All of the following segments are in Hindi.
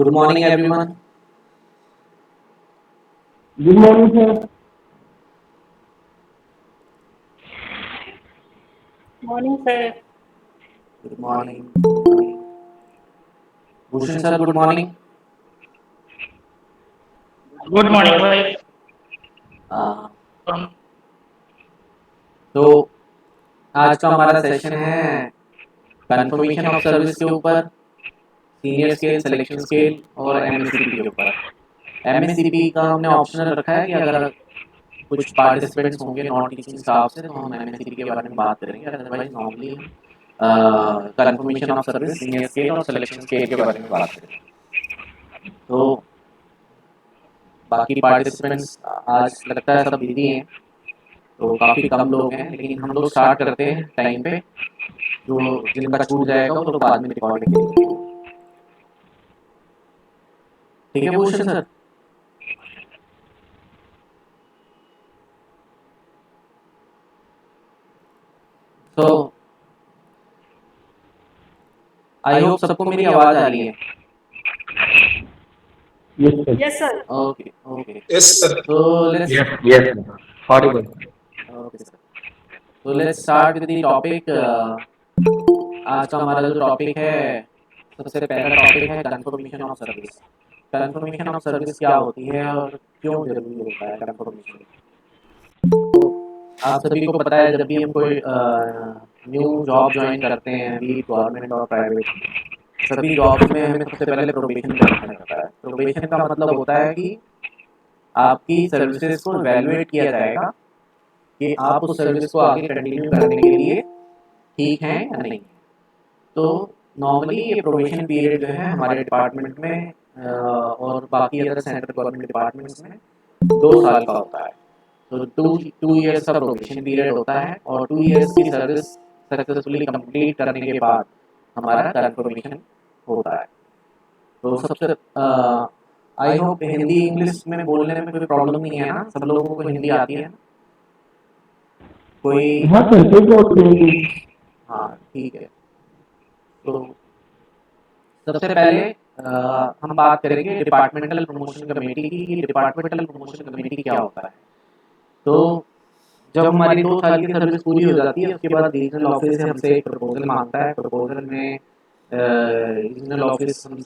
Good morning, everyone. Good morning, sir. Morning, sir. Good morning. Good morning. Bhushan sir, good morning. Good morning, sir. Uh, तो आज का हमारा सेशन है कंफर्मेशन ऑफ सर्विस के ऊपर, सीनियर स्केल, सिलेक्शन स्केल और एमएससीपी के ऊपर। एमएससीपी का हमने ऑप्शनल रखा है कि अगर कुछ पार्टिसिपेंट्स होंगे नॉन टीचिंग स्टाफ से तो हम एमएससीपी के बारे में बात करेंगे, अदरवाइज नॉर्मली हम confirmation of service, senior scale और सिलेक्शन स्केल के बारे में बात करेंगे। तो बाकी पार्टिसिपेंट्स आज लगता है सब बिजी हैं, तो काफ़ी कम लोग हैं, लेकिन हम लोग स्टार्ट करते हैं टाइम पे। जो जिनका छूट जाएगा वो लोग बाद में रिकॉर्डिंग करेंगे। ठीक है भूषण सर। तो आई होप सबको मेरी आवाज़ आ रही है। Yes, sir. Yes, sir. Okay okay. Yes, sir. तो let's Yes, sir. Audible. Okay sir. तो let's start with the topic. आज का हमारा जो टॉपिक है, सबसे पहला टॉपिक है confirmation of service. Confirmation of service क्या होती है और क्यों जरूरी होता है कंफर्मेशन। आप सभी को पता है, जब भी हम कोई न्यू जॉब ज्वाइन करते हैं, बी गवर्नमेंट और प्राइवेट, सभी जॉब्स में हमें सबसे पहले प्रोबेशन करना रहता है। प्रोबेशन का मतलब होता है कि आपकी सर्विसेज को इवैल्यूएट किया जाएगा कि आप उस सर्विस को आगे कंटिन्यू करने के लिए ठीक हैं या नहीं। तो नॉर्मली ये प्रोबेशन पीरियड जो है हमारे डिपार्टमेंट में और बाकी अदर सेंट्रल गवर्नमेंट डिपार्टमेंट्स में 2 साल का होता है। तो टू ईयर्स का प्रोबेशन पीरियड होता है और 2 ईयर्स की सर्विस सक्सेसफुली कंप्लीट करने के बाद हमारा कंफर्मेशन होता है। तो सबसे आई होप हिंदी इंग्लिश में बोलने में कोई प्रॉब्लम नहीं है ना, सब लोगों को हिंदी आती है। कोई हाँ सर, कोई प्रॉब्लम नहीं। हाँ ठीक है। तो सबसे पहले हम बात करेंगे डिपार्टमेंटल प्रमोशन कमेटी की कि डिपार्टमेंटल प्रमोशन कमेटी क्या होता है। तो जब हमारी 2 साल की सर्विस पूरी हो जाती है, उसके बाद रीजनल ऑफिस से हमसे एक प्रपोजल मांगता है। प्रपोजल में रीजनल ऑफिस हम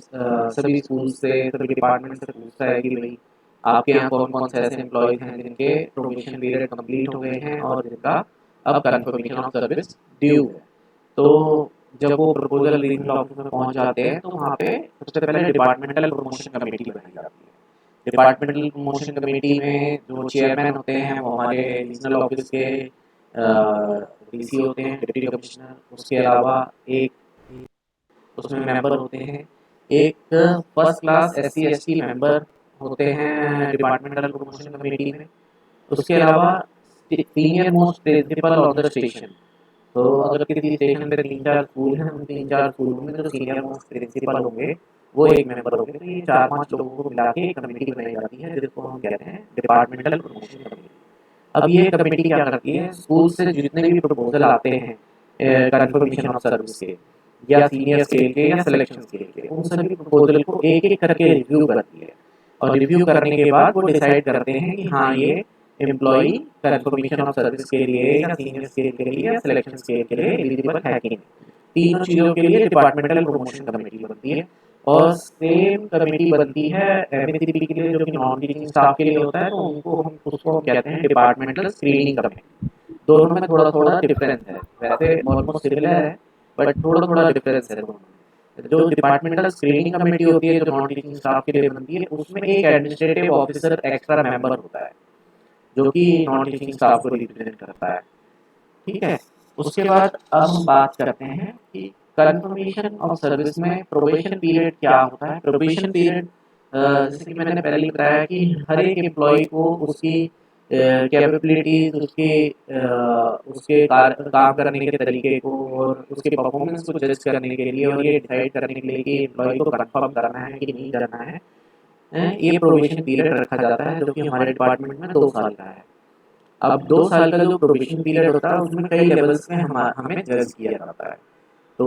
सभी स्कूल से, सभी डिपार्टमेंट से पूछता है कि भाई आपके यहाँ कौन कौन से ऐसे एम्प्लॉयज हैं जिनके प्रोबेशन पीरियड कंप्लीट हो गए हैं और जिनका अब कंफर्मेशन ऑफ सर्विस ड्यू है। तो जब वो प्रपोजल रीजनल ऑफिस में पहुंच जाते हैं तो वहाँ पे सबसे पहले डिपार्टमेंटल प्रमोशन कमेटी बनाई जाती है। डिपार्टमेंटल प्रमोशन कमेटी में जो चेयरमैन होते हैं वो हमारे रीजनल ऑफिस के डीसी होते हैं, डिप्टी कमिश्नर। उसके अलावा एक उसमें मेंबर होते हैं, एक first class SC ST member होते हैं डिपार्टमेंटल प्रमोशन कमेटी में। उसके अलावा senior most principle of the station. तो अगर किसी स्टेशन पे 3-4 स्कूल हैं, उन 3-4 स्कूलों में जो सीनियर मोस्ट प्रिंसिपल होंगे वो एक मेंबर होंगे। तो ये 4-5 लोगों को मिला के एक कमेटी बनाई जाती है जिसको हम कहते हैं डिपार्टमेंटल प्रमोशन कमेटी। अब ये कमेटी क्या करती है, स्कूल से जितने भी प्रपोजल आते हैं कंफर्मेशन ऑफ सर्विस के या सीनियर स्केल के या सिलेक्शन स्केल के, उन सभी प्रपोजल को एक एक करके रिव्यू करती है। और रिव्यू करने के बाद वो डिसाइड करते हैं कि हाँ ये एम्प्लॉई कंफर्मेशन ऑफ सर्विस के लिए या सीनियर स्केल के लिए या सिलेक्शन स्केल के लिए एलिजिबल है कि नहीं। तीनों चीज़ों के लिए डिपार्टमेंटल प्रमोशन कमेटी बनती है। और सेम कमेटी बनती है एमएससीपी के लिए, जो कि नॉन टीचिंग स्टाफ के लिए होता है। तो उनको हम उसको कहते हैं डिपार्टमेंटल स्क्रीनिंग कमेटी। दोनों में थोड़ा थोड़ा डिफरेंस है, वैसे ऑलमोस्ट सिमिलर है बट थोड़ा थोड़ा डिफरेंस है दोनों में। जो डिपार्टमेंटल स्क्रीनिंग कमेटी होती है जो नॉन टीचिंग स्टाफ के लिए बनती है, उसमें एक एडमिनिस्ट्रेटिव ऑफिसर एक्स्ट्रा मेंबर होता है जो कि नॉन टीचिंग स्टाफ को रिप्रेजेंट करता है। ठीक है। उसके बाद अब हम बात करते हैं कि कंफर्मेशन ऑफ सर्विस में प्रोबेशन पीरियड क्या होता है। प्रोबेशन पीरियड जैसे कि मैंने पहले ही बताया कि हर एक एम्प्लॉय को उसकी कैपेबिलिटीज, उसके काम करने के तरीके को और उसके परफॉर्मेंस को जज करने के लिए और ये डिसाइड करने के लिए कि एम्प्लॉय को कंफर्म करना है कि नहीं करना है, ये प्रोबेशन पीरियड रखा जाता है जो कि हमारे डिपार्टमेंट में 2 साल का है। अब 2 साल का जो प्रोबेशन पीरियड होता है उसमें कई लेवल्स में हमें जज किया जाता है। तो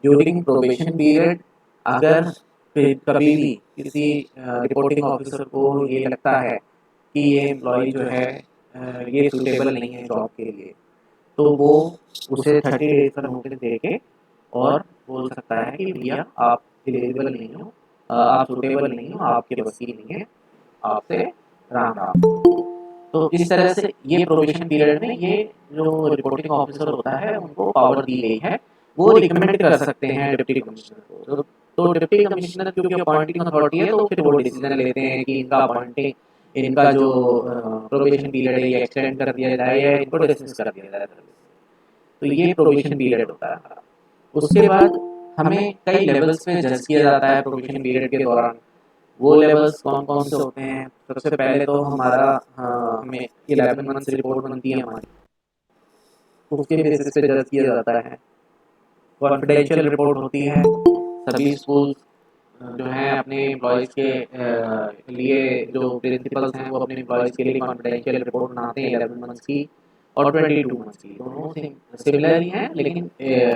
ड्यूरिंग प्रोबेशन पीरियड अगर कभी भी किसी रिपोर्टिंग ऑफिसर को ये लगता है कि ये एम्प्लॉय जो है ये सूटेबल नहीं है जॉब के लिए, तो वो उसे 30 डेज का नोटिस दे के और बोल सकता है कि भैया आप एलिजिबल नहीं हो, आप सूटेबल नहीं हो, आपके बस की नहीं है, आपसे राम राम। तो इस तरह से ये प्रोबेशन पीरियड में ये जो रिपोर्टिंग ऑफिसर होता है उनको पावर दी गई है, वो रिकमेंड कर सकते हैं डिप्टी कमिश्नर को। तो डिप्टी कमिश्नर क्योंकि अपॉइंटिंग अथॉरिटी है, तो फिर वो डिसीजन लेते हैं कि इनका अपॉइंटिंग, इनका जो प्रोबेशन पीरियड है ये एक्सटेंड कर दिया जाए या इनको डिसमिस कर दिया जाए। तो ये प्रोबेशन पीरियड होता है हमारा। उसके बाद हमें कई लेवल्स पे जज किया जाता है प्रोबेशन पीरियड के दौरान। वो लेवल्स कौन कौन से होते हैं? सबसे पहले तो हमारा हमें 11 मंथ्स रिपोर्ट बनती है हमारी, उसके बेसिस पे जज किया जाता है। कॉन्फिडेंशियल रिपोर्ट होती है। सभी स्कूल जो हैं अपने एम्प्लॉयज़ के लिए, जो प्रिंसिपल्स हैं वो अपने एम्प्लॉयज़ के लिए कॉन्फिडेंशियल रिपोर्ट बनाते हैं 11 मंथ्स की और 22 मंथ्स की। दोनों सिमिलर ही हैं, लेकिन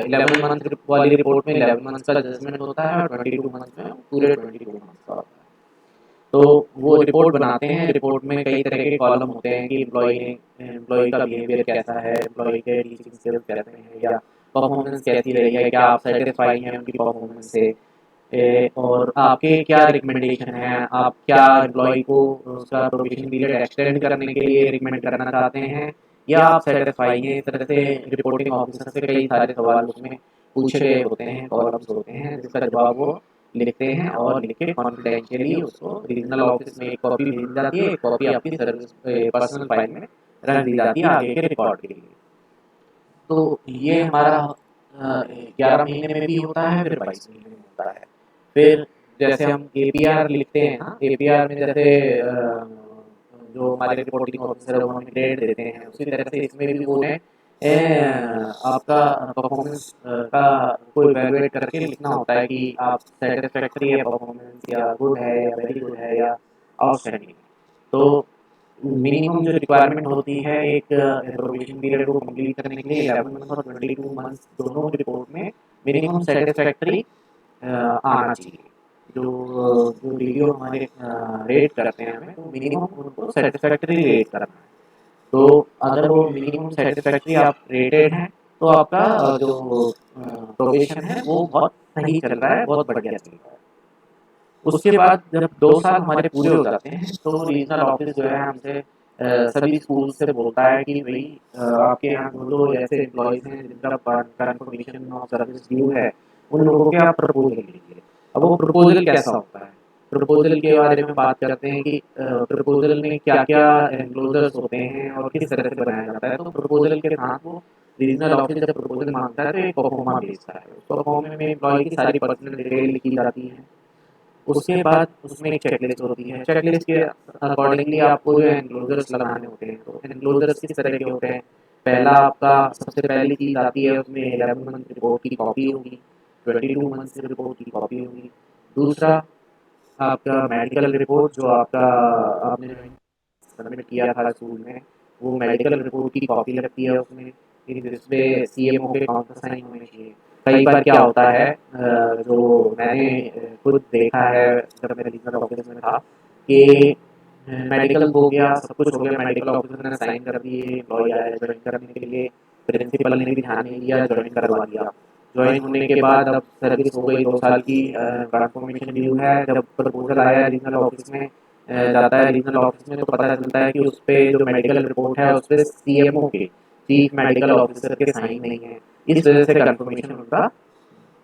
11 मंथ वाली रिपोर्ट में 11 मंथ्स का जजमेंट होता है और 22 मंथ्स में पूरे 22 मंथ्स का होता है। तो वो रिपोर्ट बनाते हैं। रिपोर्ट में कई तरह के कॉलम होते हैं कि एम्प्लॉय का बिहेवियर कैसा है, एम्प्लॉय के टीचिंग स्किल्स कैसे हैं, या परफॉर्मेंस कैसी रही है, क्या आप सेटिस्फाई हैं उनकी परफॉर्मेंस से, और आपके क्या रिकमेंडेशन है, आप क्या एम्प्लॉय को उसका प्रोबेशन पीरियड एक्सटेंड करने के लिए रिकमेंड करना चाहते हैं, या आप सेटिस्फाई हैं। इस तरह से रिपोर्टिंग ऑफिसर से कई सारे सवाल उसमें पूछे गए होते हैं, कॉलम्स होते हैं, जिसका जवाब वो लिखते हैं और लिख के कॉन्फिडेंशियली उसको रीजनल ऑफिस में एक कॉपी भेजी जाती है, एक कॉपी आपकी सर्विस पर्सनल फाइल में रख दी जाती है आगे के रिकॉर्ड के लिए। तो ये हमारा 11 महीने में भी होता है, फिर 22 महीने में होता है। फिर जैसे हम एपीआर लिखते हैं ना, एपीआर में जैसे जो हमारे रिपोर्टिंग ऑफिसर है वो हमें ग्रेड देते हैं, उसी तरह से इसमें भी उन्हें आपका परफॉर्मेंस का को इवैल्यूएट करके लिखना होता है कि आप सेटिस्फैक्टरी है परफॉर्मेंस, या गुड है, या वेरी गुड है, या आउटस्टैंडिंग। तो मिनिमम जो रिक्वायरमेंट होती है एक प्रोबेशन पीरियड को कंप्लीट करने के लिए 11 मंथ और 22 मंथ्स दोनों रिपोर्ट में मिनिमम सेटिस्फैक्टरी आना चाहिए। जो जो वीडियो हमारे रेट करते हैं हमें, तो मिनिमम उनको सेटिस्फैक्टरी रेट करना है। तो अगर वो मिनिमम सेटिस्फैक्टरी आप रेटेड हैं, तो आपका जो प्रोबेशन है वो बहुत सही चल रहा है, बहुत बढ़िया चल रहा है। उसके बाद जब 2 साल हमारे पूरे हो जाते हैं, तो रीजनल ऑफिस जो है हमसे सभी स्कूल से बोलता है कि भाई आपके यहाँ जो जो ऐसे एम्प्लॉयज़ हैं जिनका कंफर्मेशन ऑफ सर्विस ड्यू है, उन लोगों के आप प्रपोजल लीजिए। अब वो प्रपोजल कैसा होता है? प्रपोजल के बारे में बात करते हैं कि प्रपोजल में क्या क्या एनक्लोजर्स होते हैं और किस तरह से बनाया जाता है। तो प्रपोजल के साथ वो रीजनल ऑफिस जब प्रपोजल मांगता है तो एक परफॉर्मा भेजता है। उस परफॉर्मे में एम्प्लॉय की सारी पर्सनल डिटेल लिखी जाती है। उसके बाद उसमें एक चेकलिस्ट होती है। चेकलिस्ट के अकॉर्डिंगली आपको जो एनक्लोजर्स लगाने होते हैं। तो एनक्लोजर्स किस तरह के होते हैं? पहला आपका सबसे पहली चीज़ आती है, उसमें 11 मंथ रिपोर्ट की कॉपी होगी, 22 मंथ रिपोर्ट की कॉपी होगी। दूसरा आपका मेडिकल रिपोर्ट, जो आपका आपने सबमिट किया था स्कूल में, वो मेडिकल रिपोर्ट की कॉपी लगती है उसमें। फिर जिसमें सीएमओ के काउंटर साइन होने चाहिए। कई बार क्या होता है, जो मैंने खुद देखा है जब मैं रीजनल ऑफिस में था, कि मेडिकल हो गया, सब कुछ हो गया, मेडिकल ऑफिसर ने साइन कर दिए, एम्प्लॉय आया ज्वाइन करने के लिए, प्रिंसिपल ने भी ध्यान नहीं दिया, ज्वाइन करवा दिया। ज्वाइन होने के बाद अब सर्विस हो गई 2 साल की, ट्रांसफॉर्मेशन ड्यू है। जब प्रपोजल आया रीजनल ऑफिस में जाता है रीजनल ऑफिस में, तो पता चलता है कि उस पर जो मेडिकल रिपोर्ट है उस पर सीएमओ के, चीफ मेडिकल ऑफिसर के साइन नहीं है। इस वजह से कंफर्मेशन उनका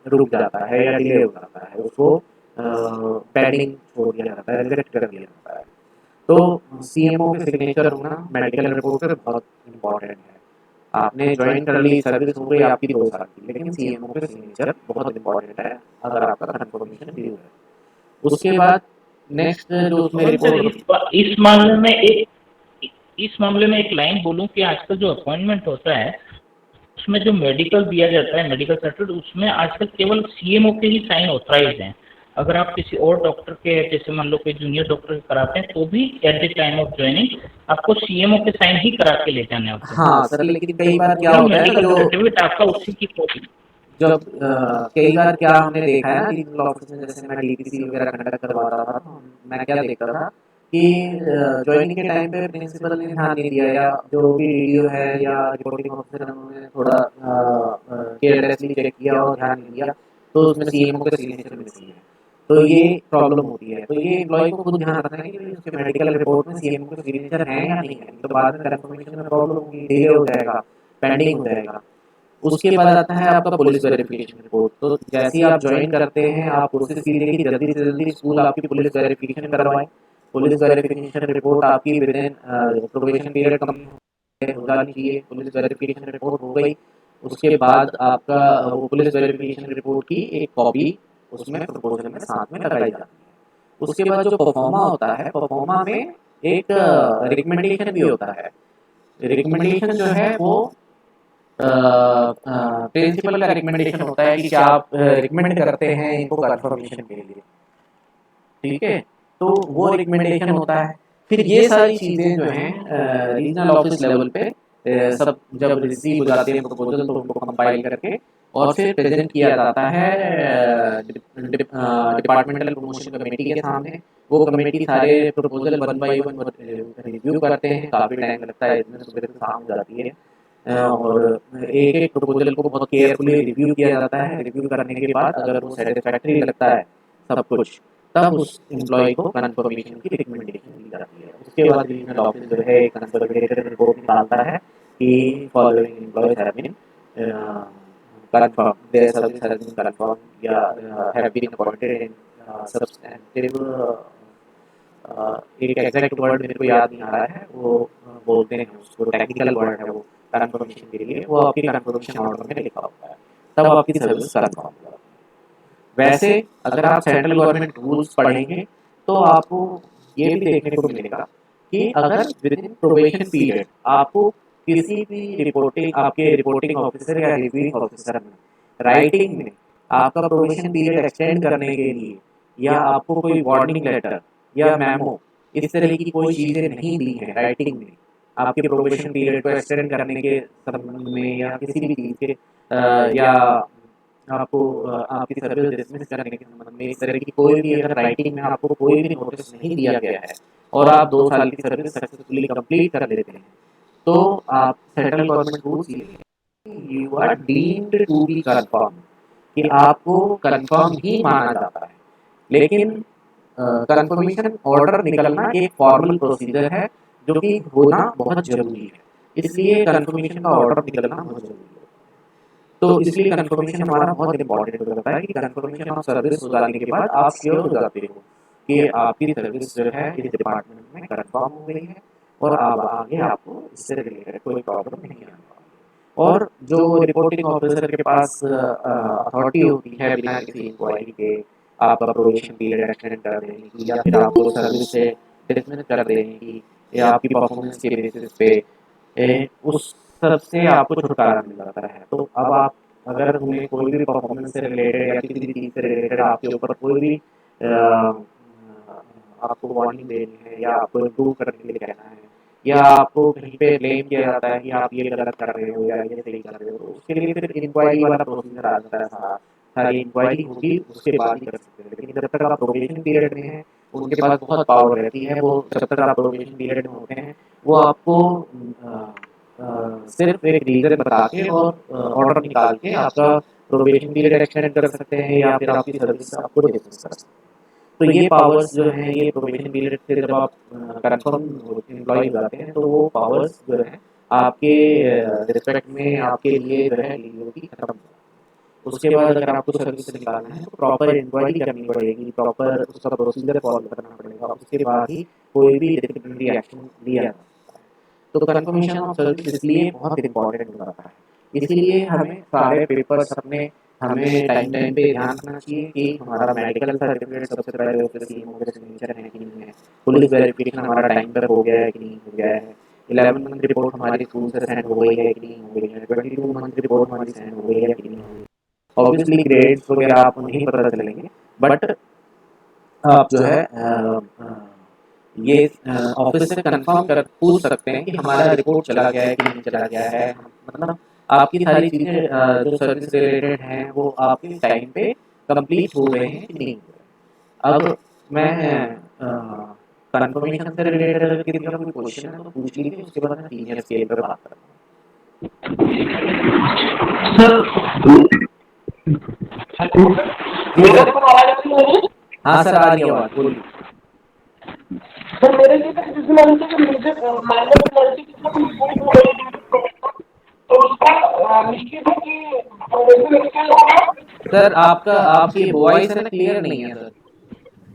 रुक जाता है या डिले हो जाता है, उसको पेंडिंग छोड़ दिया जाता है, रिजेक्ट कर दिया जाता है। तो सीएमओ के सिग्नेचर होना मेडिकल रिपोर्ट पे बहुत इंपॉर्टेंट है। आपने ज्वाइन कर ली, सर्विस हो गई आपकी 2 साल की, लेकिन सीएमओ के सिग्नेचर बहुत इंपॉर्टेंट है अगर आपका कंफर्मेशन ड्यू है। उसके बाद नेक्स्ट जो उसमें और सर रिपोर्ट, इस मामले में एक लाइन बोलूं कि आजकल जो अपॉइंटमेंट होता है उसमें जो मेडिकल दिया जाता है, मेडिकल सर्टिफिकेट, उसमें आजकल केवल सीएमओ के ही साइन ऑथराइज हैं। अगर आप किसी और डॉक्टर के, जैसे मान लो कोई जूनियर डॉक्टर के कराते हैं, तो भी at the time of joining आपको सीएमओ के साइन ही करा के ले जाने होते हैं। हाँ सर, लेकिन कई बार क्या होता है ना, मेडिकल जो सर्टिफिकेट आपका उसी की कॉपी। जब कई बार क्या हमने देखा है ना रीजनल ऑफिस में, जैसे मैं डीपीसी वगैरह कंडक्ट करवाता था तो मैं क्या देखता था कि ज्वाइनिंग के टाइम पे प्रिंसिपल ने ध्यान नहीं दिया, या जो भी डीडीओ है या रिपोर्टिंग ऑफिसर है उन्होंने थोड़ा केयरलेसली चेक किया और ध्यान नहीं दिया, तो उसमें सीएमओ के सिग्नेचर मिसिंग है। तो ये प्रॉब्लम होती है। तो ये एम्प्लॉय को खुद ध्यान रखना है कि उसके मेडिकल रिपोर्ट में सीएमओ के सिग्नेचर हैं या नहीं है, तो बाद में कंफर्मेशन में प्रॉब्लम होगी, डिले हो जाएगा, पेंडिंग हो जाएगा। उसके बाद आता है आपका पुलिस वेरिफिकेशन रिपोर्ट। तो जैसे ही आप ज्वाइन करते हैं, आप कोशिश कीजिए कि जल्दी से जल्दी स्कूल आपकी पुलिस वेरिफिकेशन करवाएं। पुलिस वेरिफिकेशन रिपोर्ट आपकी विद इन प्रोबेशन पीरियड कम हो जानी चाहिए। पुलिस वेरिफिकेशन रिपोर्ट हो गई, उसके बाद आपका वो पुलिस वेरिफिकेशन रिपोर्ट की एक कॉपी उसमें प्रपोजल में साथ में लगाई जाती है। उसके बाद जो परफॉर्मा होता है, परफॉर्मा में एक रिकमेंडेशन भी होता है। रिकमेंडेशन जो है वो प्रिंसिपल का रिकमेंडेशन होता है कि क्या आप रिकमेंड करते हैं इनको कंफर्मेशन के लिए, ठीक है। तो वो रिकमेंडेशन होता है। फिर ये सारी चीज़ें जो हैं रीजनल ऑफिस लेवल पे सब जब रिसीव हो जाते हैं प्रपोजल, तो उनको कंपाइल करके और फिर प्रेजेंट किया जाता है डिपार्टमेंटल प्रमोशन कमेटी के सामने। वो कमेटी सारे proposal one by one review करते हैं। काफ़ी टाइम लगता है, इसमें सुबह से शाम हो जाती है। और एक एक प्रपोजल को बहुत केयरफुली रिव्यू किया जाता है। रिव्यू करने के बाद अगर वो सेटिस्फैक्ट्री लगता है सब कुछ, तब उस एम्प्लॉय को कन्फर्मेशन की रिकमेंडेशन दी जाती है। उसके बाद रीजनल ऑफिस जो है कंसोलिडेटेड रिपोर्ट निकालता है कि following employees have been confirmed, their service has been confirmed, या have been appointed in substantive एक एग्जैक्ट वर्ड मेरे को याद नहीं आ रहा है, वो बोलते हैं उसको, टेक्निकल वर्ड है वो कन्फर्मेशन के लिए, वो आपके कन्फर्मेशन ऑर्डर में लिखा होता है, तब आपकी सर्विस कन्फर्म होगा। वैसे अगर आप सेंट्रल गवर्नमेंट रूल्स पढ़ेंगे तो आपको ये भी देखने को मिलेगा कि अगर विद इन प्रोबेशन पीरियड आपको किसी भी रिपोर्टिंग, आपके रिपोर्टिंग ऑफिसर या रिव्यूइंग ऑफिसर में राइटिंग में आपका प्रोबेशन पीरियड एक्सटेंड करने के लिए, या आपको कोई वार्निंग लेटर या मेमो इस तरह की कोई चीज़ें नहीं दी हैं राइटिंग में आपके प्रोबेशन पीरियड को एक्सटेंड करने के संबंध में, या किसी भी चीज़ के या आपको आपकी सर्विस डिसमिस करने के संबंध में इस तरह की कोई भी अगर राइटिंग में आपको कोई भी नोटिस नहीं दिया गया है और आप 2 साल की सर्विस सक्सेसफुली कंप्लीट कर लेते हैं, तो आप central government rules you are deemed to be confirm, कि आपको कंफर्म ही माना जाता है। लेकिन कंफर्मेशन ऑर्डर निकलना एक फॉर्मल प्रोसीजर है जो कि होना बहुत जरूरी है, इसलिए कंफर्मेशन का ऑर्डर निकलना बहुत जरूरी है। तो इसलिए कंफर्मेशन हमारा बहुत इंपॉर्टेंट हो जाता है कि कंफर्मेशन ऑफ सर्विस हो जाने के बाद आप श्योर हो जाते हो कि आपकी सर्विस जो है इस डिपार्टमेंट में कंफर्म हो गई है और अब आगे आपको इससे रिलेटेड कोई प्रॉब्लम नहीं आएगा। और जो रिपोर्टिंग ऑफिसर के पास अथॉरिटी होती है बिना किसी इंक्वायरी के आपका प्रोबेशन पीरियड एक्सटेंड कर देने की, या फिर आपको सर्विस से डिसमिस कर देने की, या आपकी परफॉर्मेंस के बेसिस पे उस सब से आपको छुटकारा मिल जाता है। तो अब आप अगर उन्हें कोई भी परफॉर्मेंस से रिलेटेड या किसी भी चीज़ से रिलेटेड आपके ऊपर कोई भी आपको वार्निंग देनी है या आपको इम्प्रूव करने के लिए कहना है, या आपको कहीं पे ब्लेम किया जाता है कि आप ये गलत कर रहे हो या ये सही कर रहे हो, तो उसके लिए फिर इंक्वायरी वाला प्रोसीजर आ जाता है। सारी इंक्वायरी होगी उसके बाद ही कर सकते हैं। लेकिन जब तक आप प्रोबेशन पीरियड में हैं उनके पास बहुत पावर रहती है, वो जब तक आप प्रोबेशन पीरियड में होते हैं वो आपको सिर्फ एक रीज़न बता के और ऑर्डर निकाल के आपका प्रोबेशन पीरियड एक्सटेंड कर सकते हैं, या फिर आपकी सर्विस आपको डिसमिस कर सकते हैं। तो ये पावर्स जो हैं ये प्रोबेशन पीरियड से जब आप कंफर्म एम्प्लॉय हो जाते हैं, तो वो पावर्स जो है आपके रिस्पेक्ट में आपके लिए जो है लीगली खत्म हो जाती है। उसके बाद अगर आपको सर्विस से निकालना है तो प्रॉपर इंक्वायरी करनी पड़ेगी, प्रॉपर उसका प्रोसीजर फॉलो करना पड़ेगा, उसके बाद ही कोई भी डिसिप्लिनरी एक्शन लिया जाता है। तो कंफर्मेशन ऑफ सर्विस इसलिए बहुत इंपॉर्टेंट हो जाता है। इसीलिए हमें सारे पेपर्स अपने हमें टाइम टाइम पे ध्यान रखना चाहिए कि हमारा मेडिकल सर्टिफिकेट सबसे पहले उसके सीएमओ के सिग्नेचर है कि नहीं है, पुलिस वेरिफिकेशन हमारा टाइम पर हो गया है कि नहीं हो गया है, 11 मंथ रिपोर्ट हमारी स्कूल से सेंड हो गई है कि नहीं हो गई है, 22 मंथ रिपोर्ट हमारी सेंड हो गई है कि नहीं हो गई है। ऑब्वियसली ग्रेड्स वगैरह आपको नहीं पता चलेंगे, बट आप जो है ये ऑफिस से कंफर्म कर पूछ सकते हैं कि हमारा रिपोर्ट चला गया है कि नहीं चला गया है। मतलब आपकी सारी चीज़ें जो सर्विस रिलेटेड हैं वो आपके टाइम पे कंप्लीट हो रहे हैं कि नहीं हो रहे। अब मैं कंफर्मेशन से रिलेटेड अगर किसी का कोई क्वेश्चन है तो पूछ लीजिए, उसके बाद मैं लीनियर स्केल पे बात करता हूँ। जी मेरे सर। को आवाज आ रही है मेरी? हाँ सर, आ रही है आवाज़, बोलिए। सर मेरे लिए मुझे माइनर पेनल्टी तो उसका निश्चित है कि प्रोबेशन एक्सटेंड होगा। सर आपका आपकी वॉइस है ना क्लियर नहीं है सर।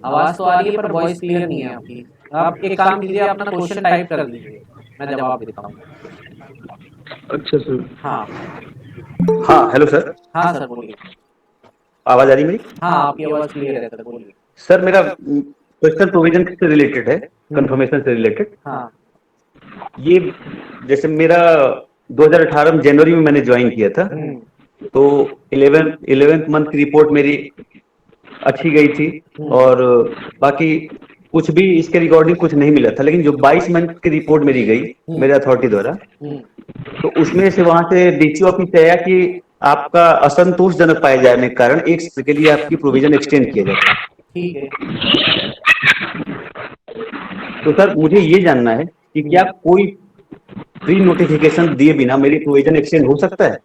आवाज़ तो आ रही है पर वॉइस क्लियर नहीं है आपकी। आप एक काम कीजिए, आप अपना क्वेश्चन टाइप कर दीजिए, मैं जवाब देता हूँ। अच्छा सर। हाँ। हाँ हेलो सर। हाँ सर, बोलिए। आवाज आ रही मेरी? हाँ, आपकी आवाज़ क्लियर है सर, बोलिए। सर मेरा क्वेश्चन प्रोविजन से रिलेटेड है, कंफर्मेशन से रिलेटेड। हाँ। ये जैसे मेरा 2018 में जनवरी में मैंने ज्वाइन किया था, तो 11th मंथ की रिपोर्ट मेरी अच्छी गई थी और बाकी कुछ भी इसके रिकॉर्डिंग कुछ नहीं मिला था। लेकिन जो 22 मंथ की रिपोर्ट मेरी गई मेरे अथॉरिटी द्वारा, तो उसमें से वहां से डीसी ऑफिस से आया कि आपका असंतोषजनक पाए जाने के कारण एक साल के लिए आपकी प्रोविजन एक्सटेंड किया जाता है। ठीक है। तो सर मुझे ये जानना है कि क्या कोई प्री नोटिफिकेशन दिए बिना मेरी प्रोविजन एक्सटेंड हो सकता है?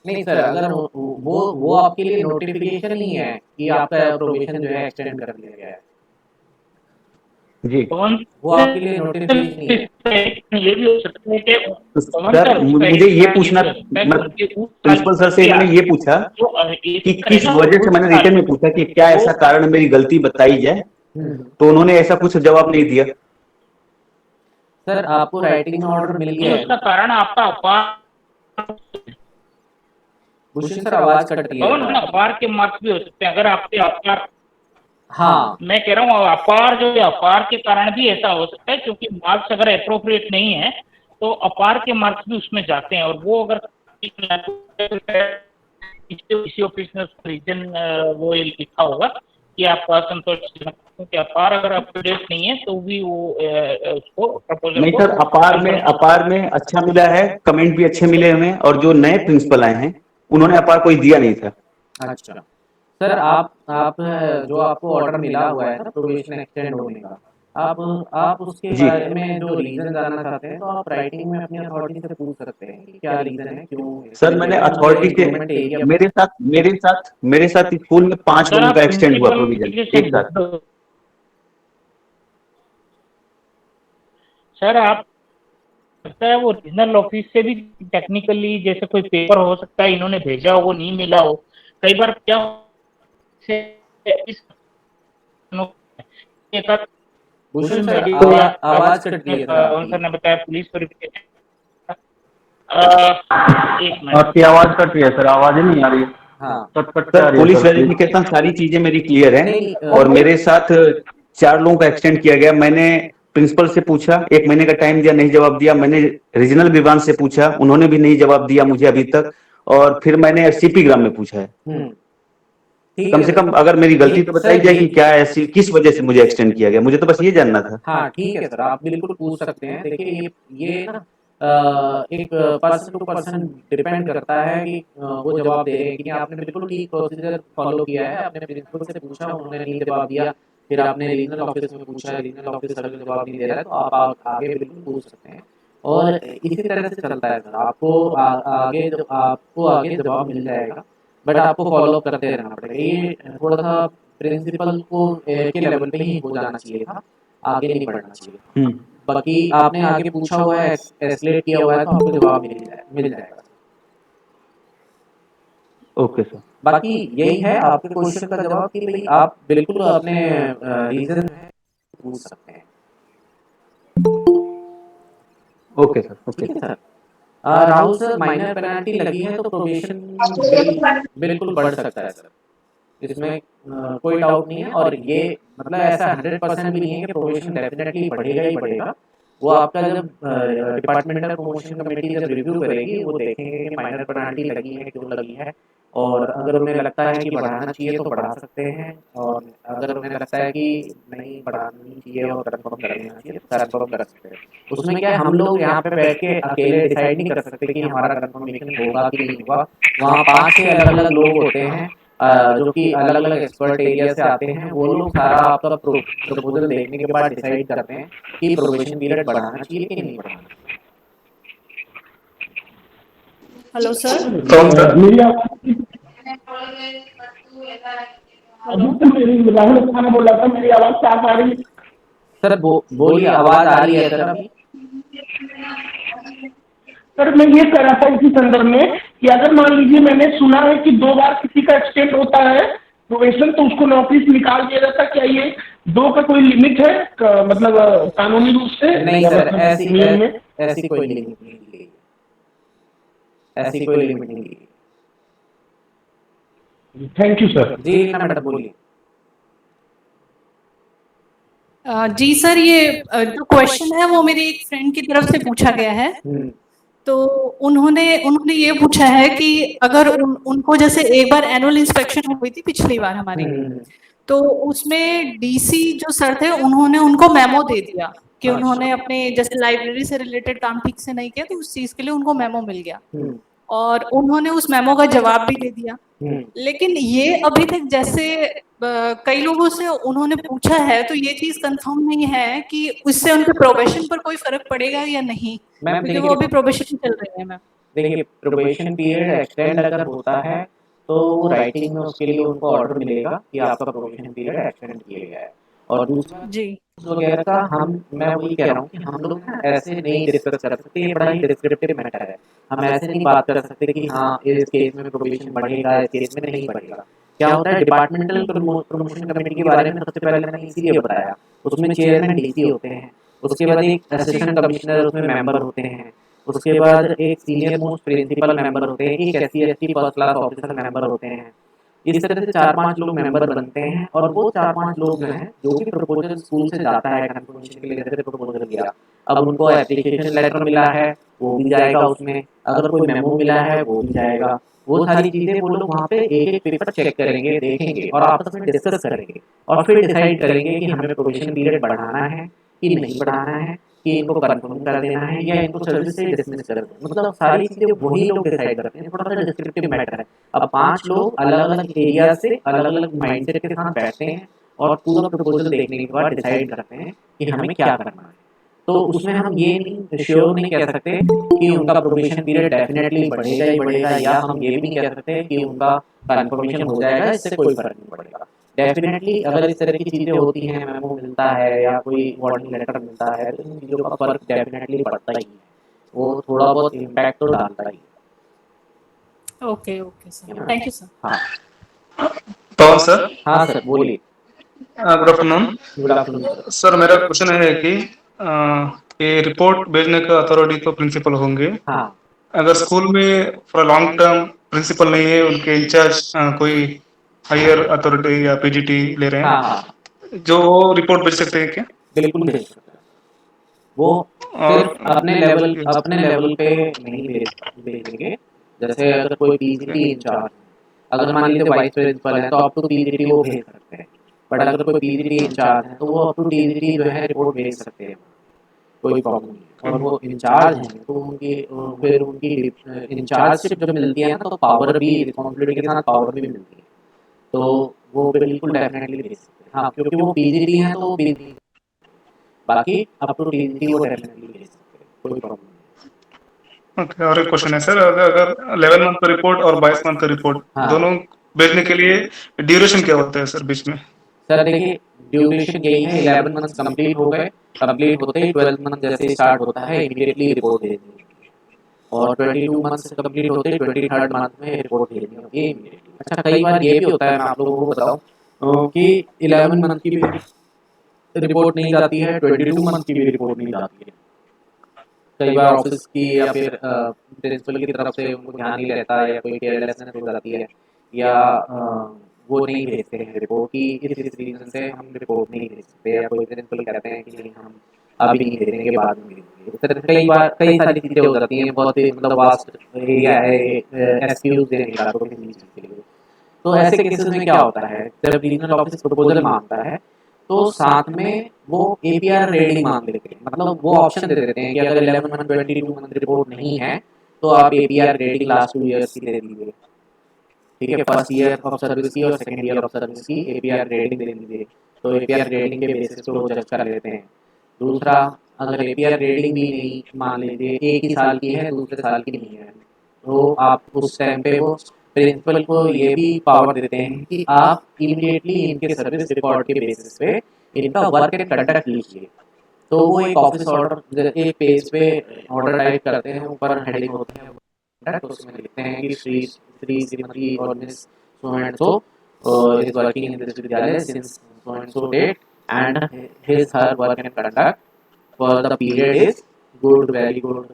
नहीं सर, अगर वो आपके लिए नोटिफिकेशन नहीं है कि आपका प्रोविजन जो है एक्सटेंड कर दिया गया है, जी। कौन वो आपके लिए नोटिफिकेशन नहीं है। ये भी हो सकता है कि तो कौन सर सा उसका मुझे एक ये कारण पूछना, भी हो सकता है मैं क्योंकि उस साल प्रिंसिपल सर से किया मैंने ये पूछा जो कि एक है किस ना वजह से, उस मैंने साल रिटर्न में पूछा कि क्या वो ऐसा कारण मेरी गलती बताई जाए, तो उन्होंने ऐसा कुछ जवाब नहीं दिया। सर आपको राइटिंग में ऑर्डर मिल नहीं गया है उसका ना? कारण आपका अपार भूषण सर, आवाज कट रही है कौन जरा ना आपकी। अपार के मार्क्स भी हो सकते हैं अगर आपके अपार हाँ। मैं कह रहा हूँ अपार जो है अपार के कारण भी ऐसा हो सकता है क्योंकि मार्क्स अगर अप्रोप्रिएट नहीं है तो अपार के मार्क्स भी उसमें जाते हैं और वो अगर किसी ऑफिस में रीजन वो ये लिखा होगा कि आपका असंतोषजनक, क्योंकि अपार अगर अप टू डेट नहीं है तो भी वो उसको प्रपोजल नहीं को सर, अपार में अच्छा मिला है, कमेंट भी अच्छे मिले हमें, और जो नए प्रिंसिपल आए हैं उन्होंने अपार कोई दिया नहीं था। अच्छा सर, आप जो आपको ऑर्डर मिला हुआ है ना प्रोबेशन एक्सटेंड होने का, आप उसके जी बारे में जो रीजन जानना चाहते हैं तो आप राइटिंग में अपनी अथॉरिटी से पूछ सकते हैं कि क्या रीजन है, क्यों सर, एक्सटेंड किया मैंने गया। मुझे अथॉरिटी से, इम्प्रूवमेंट एरिया। मेरे साथ स्कूल में 5 सर लोगों आप का एक्सटेंड हुआ प्रिंसिपल प्रोविजन एप्लीकेशन एक भेज साथ। दो सर आप लगता है वो ओरिजिनल ऑफिस से भी टेक्निकली जैसे कोई पेपर हो सकता है इन्होंने भेजा हो वो नहीं मिला हो कई बार क्या से इस भूषण सर, मेडिकल आवाज कट रही है सर आपकी। सर ने बताया पुलिस वेरिफिकेशन एक मिनट आपकी आवाज कट रही है सर, आवाज ही नहीं आ रही। हाँ। कट कट के आ सर रही है पुलिस सर प्लीज। वेरिफिकेशन सारी चीजें मेरी क्लियर है, नहीं और मेरे साथ 4 लोगों का एक्सटेंड किया गया। मैंने प्रिंसिपल से पूछा, 1 महीने का टाइम दिया, नहीं जवाब दिया। मैंने रीजनल विभाग से पूछा, उन्होंने भी नहीं जवाब दिया मुझे अभी तक। और फिर मैंने सीपी ग्राम में पूछा है। ठीक कम है से सर। कम अगर मेरी गलती ये तो बताई सर जाए ये कि क्या ऐसी, किस वजह से मुझे एक्सटेंड किया गया, मुझे तो बस ये जानना था। हाँ ठीक है सर, आप बिल्कुल पूछ सकते हैं। देखिए ये ना एक पर्सन टू पर्सन डिपेंड करता है कि वो जवाब दे रहे हैं कि नहीं। आपने बिल्कुल ठीक प्रोसीजर फॉलो किया है, आपने प्रिंसिपल से पूछा, उन्होंने नहीं जवाब दिया, फिर आपने रीजनल ऑफिस में पूछा, रीजनल ऑफिसर अगर जवाब नहीं दे रहा है तो आप आगे बिल्कुल पूछ सकते हैं। और इसी तरह से चलता है सर। आपको आगे जवाब मिल जाएगा, बट आपको फॉलो अप करते रहना पड़ेगा। ये थोड़ा सा प्रिंसिपल को के लेवल पे ही हो जाना चाहिए था, आगे नहीं बढ़ना चाहिए। बाकी आपने आगे पूछा हुआ है, एस्केलेट किया हुआ है, तो आपको जवाब मिल जाएगा। Okay sir. बाकी यही है आपके क्वेश्चन का जवाब कि भाई आप बिल्कुल अपने रीजन पूछ सकते हैं। Okay sir. ओके। ठीक है sir. Rahul sir, minor penalty लगी है तो प्रोबेशन बिल्कुल बढ़ सकता है सर, इसमें कोई डाउट नहीं है। और ये मतलब ऐसा 100% भी नहीं है कि प्रोबेशन डेफिनेटली बढ़ेगा ही बढ़ेगा। वो आपका जब डिपार्टमेंटल प्रमोशन कमेटी जब रिव्यू करेगी वो देखेंगे कि माइनर पेनल्टी लगी है, क्यों लगी है, और अगर उन्हें लगता है कि बढ़ाना चाहिए तो बढ़ा सकते हैं, और अगर उन्हें लगता है कि नहीं बढ़ानी चाहिए और कन्फर्म कर देना चाहिए तो कन्फर्म कर सकते हैं। उसमें क्या है, हम लोग यहाँ पे बैठ के अकेले डिसाइड नहीं कर सकते कि हमारा कन्फर्मेशन होगा कि नहीं होगा। वहाँ 5-6 अलग-अलग लोग होते हैं जो कि अलग-अलग एक्सपर्ट एरिया से आते हैं। वो लोग सारा आपका प्रपोज़ल देखने के बाद डिसाइड करते हैं कि प्रोबेशन पीरियड बढ़ाना चाहिए कि नहीं बढ़ाना चाहिए। Hello sir. कौन सा? मेरी आवाज अभी तो मेरी राहुल खाना बोल रहा था, मेरी आवाज साफ आ रही है? सर बोलिए, आवाज़ आ रही है सर अभी? सर मैं ये कह रहा था इसी संदर्भ में कि अगर मान लीजिए मैंने सुना है कि 2 बार किसी का एक्सटेंड होता है प्रोबेशन तो उसको नौकरी से निकाल दिया जाता है, क्या ये 2 का कोई लिमिट है मतलब कानूनी रूप से नहीं या सर, मतलब ऐसी नियम में? ऐसी कोई लिमिट नहीं दी गई, ऐसी कोई लिमिट नहीं दी गई। Thank you sir. जी ना मैडम, बोलिए। जी सर, ये जो क्वेश्चन है वो मेरी एक फ्रेंड की तरफ से पूछा गया है। तो उन्होंने उन्होंने ये पूछा है कि अगर उनको जैसे एक बार एनुअल इंस्पेक्शन हुई थी पिछली बार हमारी, तो उसमें डीसी जो सर थे उन्होंने उनको मेमो दे दिया कि उन्होंने अपने जैसे लाइब्रेरी से रिलेटेड काम ठीक से नहीं किया, तो उस चीज के लिए उनको मेमो मिल गया और उन्होंने उस मेमो का जवाब भी दे दिया। लेकिन ये अभी तक जैसे कई लोगों से उन्होंने पूछा है तो ये चीज कंफर्म नहीं है कि उससे उनके प्रोबेशन पर कोई फर्क पड़ेगा या नहीं, मैम क्योंकि वो अभी प्रोबेशन चल रहे हैं। मैम देखिए, प्रोबेशन पीरियड एक्सटेंड अगर होता है तो वो राइटिंग में उसके लिए उनको ऑर्डर मिलेगा कि आपका प्रोबेशन पीरियड एक्सटेंड किया गया है। और दूसरा जी वगैरह का मैं वही कह रहा हूँ कि हम लोग ना ऐसे नहीं डिस्कस कर सकते, ये बड़ा ही डिस्क्रिप्टिव मैटर है। हम ऐसे नहीं बात कर सकते कि हाँ इस केस में प्रोबेशन बढ़ेगा, इस केस में नहीं बढ़ेगा। क्या होता है, डिपार्टमेंटल प्रमोशन कमेटी के बारे में सबसे पहले मैंने इसीलिए बताया। उसमें चेयरमैन डीसी होते हैं, उसके बाद एक असिस्टेंट कमिश्नर उसमें मेंबर होते हैं, उसके बाद एक सीनियर मोस्ट प्रिंसिपल मेंबर होते हैं, एक SC/ST first class officer member होते हैं। इस तरह से 4-5 लोग मेंबर बनते हैं, और वो 4-5 लोग जो हैं, जो भी प्रपोजल स्कूल से जाता है कंफर्मेशन के लिए, जैसे प्रपोजल दिया, अब उनको एप्लीकेशन लेटर मिला है वो भी जाएगा उसमें, अगर कोई मेमो मिला है वो भी जाएगा। वो सारी चीज़ें वो लोग वहाँ पे एक-एक पेपर चेक करेंगे, देखेंगे और आपस में डिस्कस करेंगे, और फिर डिसाइड करेंगे कि हमें प्रोबेशन पीरियड बढ़ाना है कि नहीं बढ़ाना है, कि इनको कन्फर्म कर देना है या इनको सर्विस से डिसमिस कर देना है। मतलब सारी चीज़ें वही लोग डिसाइड करते हैं, थोड़ा सा डिस्क्रिप्टिव मैटर है। अब 5 लोग अलग-अलग एरिया से अलग-अलग माइंडसेट के साथ बैठते हैं और पूरा प्रपोजल देखने के बाद डिसाइड करते हैं कि हमें क्या करना है। तो उसमें हम ये नहीं श्योर नहीं कह सकते कि उनका प्रोबेशन पीरियड डेफिनेटली बढ़ेगा ही बढ़ेगा, या हम ये भी नहीं कह सकते कि उनका कन्फर्मेशन हो जाएगा, इससे कोई फर्क नहीं पड़ेगा। डेफिनेटली अगर इस तरह की चीज़ें होती हैं, मेमो मिलता है या कोई वार्निंग लेटर मिलता है, तो इन चीज़ों का फर्क डेफिनेटली पड़ता ही है। वो थोड़ा बहुत इम्पैक्ट तो डालता ही ओके ओके सर, है। Thank you sir. हाँ कौन सर? हाँ सर, बोलिए। Good afternoon. Good afternoon sir. Sir मेरा क्वेश्चन है कि ये रिपोर्ट भेजने का अथॉरिटी तो प्रिंसिपल होंगे। हाँ अगर स्कूल में फॉर लॉन्ग टर्म प्रिंसिपल नहीं है, उनके इंचार्ज कोई हायर अथॉरिटी या पीजीटी ले रहे हाँ हैं, हाँ, जो रिपोर्ट भेज सकते हैं क्या? बिल्कुल भेज सकते हैं। वो और सिर्फ अपने लेवल पे नहीं भेजेंगे। जैसे अगर कोई पीजीटी इंचार्ज, अगर मान लीजिए वाइस प्रिंसिपल है तो अप टू पीजीटी वो भेज सकते हैं। बट अगर कोई पीजीटी इंचार्ज है तो वो अप टू पीजीटी जो है रिपोर्ट भेज सकते हैं, कोई प्रॉब्लम नहीं है। और वो इंचार्ज हैं तो उनकी फिर उनकी इंचार्जशिप जब मिलती है ना, तो पावर भी, रिस्पॉन्सिबिलिटी के साथ पावर भी मिलती है। तो वो बिल्कुल डेफिनेटली भेज सकते हैं। हाँ, क्योंकि वो पीजीटी हैं तो वो पीजीटी, बाकी अप टू पीजीटी वो डेफिनेटली भेज सकते हैं, कोई प्रॉब्लम नहीं। ओके, और एक क्वेश्चन है सर, अगर 11 मंथ का रिपोर्ट और 22 मंथ का रिपोर्ट हाँ दोनों भेजने के लिए ड्यूरेशन क्या होता है सर बीच में? सर, देखिए ड्यूरेशन यही है, 11 मंथ कंप्लीट हो गए, कंप्लीट होते ही 12th मंथ जैसे स्टार्ट होता है इमीडिएटली रिपोर्ट भेजनी होती है, और 22 मंथ कंप्लीट होते ही 23rd मंथ में रिपोर्ट भेजनी होती है इमीडिएटली। अच्छा, कई बार ये भी होता है, मैं आप लोगों को बताऊं कि 11 मंथ की भी रिपोर्ट नहीं जाती है, 22 मंथ की भी रिपोर्ट नहीं जाती है। कई बार ऑफिस की या फिर प्रिंसिपल की तरफ से उनको ध्यान नहीं रहता है, या कोई केयरलेसनेस हो जाती है, या वो नहीं भेजते हैं रिपोर्ट की, इस रीज़न से हम रिपोर्ट नहीं भेज सकते, या कोई प्रिंसिपल कहते हैं कि नहीं हम अभी नहीं भेजेंगे, बाद में भेजेंगे। इस तरह से कई सारी चीज़ें हो जाती हैं, बहुत ही मतलब वास्ट एरिया है एक्सक्यूज़ देने का तो किसी भी चीज़ के लिए। तो ऐसे केसेस में क्या होता है, जब रीजनल ऑफिस प्रपोजल मांगता है तो साथ में वो एपीआर रेटिंग मांग लेते हैं, मतलब वो ऑप्शन दे देते हैं कि अगर 11 मंथ 22 मंथ रिपोर्ट नहीं है तो आप एपीआर रेटिंग लास्ट 2 ईयर्स की दे दीजिए। ठीक है, फर्स्ट ईयर ऑफ सर्विस की और सेकंड ईयर ऑफ सर्विस की एपीआर रेटिंग दे दीजिए, तो एपीआर रेटिंग के बेसिस पे वो जज कर लेते हैं। दूसरा, अगर एपीआर रेटिंग भी नहीं, मान लीजिए एक ही साल की है दूसरे साल की नहीं है, तो आप उस टाइम पे वो प्रिंसिपल को ये भी पावर देते हैं कि आप इमीडिएटली इनके सर्विस रिकॉर्ड के बेसिस पे इनका वर्क एंड कंडक्ट लीजिए। तो वो एक ऑफिस ऑर्डर एक पेज पे ऑर्डर टाइप करते हैं, ऊपर हेडिंग होती है conduct, उसमें लिखते हैं कि श्री श्रीमती और miss so and so is working in this विद्यालय since so and so date and his her work and conduct for the period is good, very good,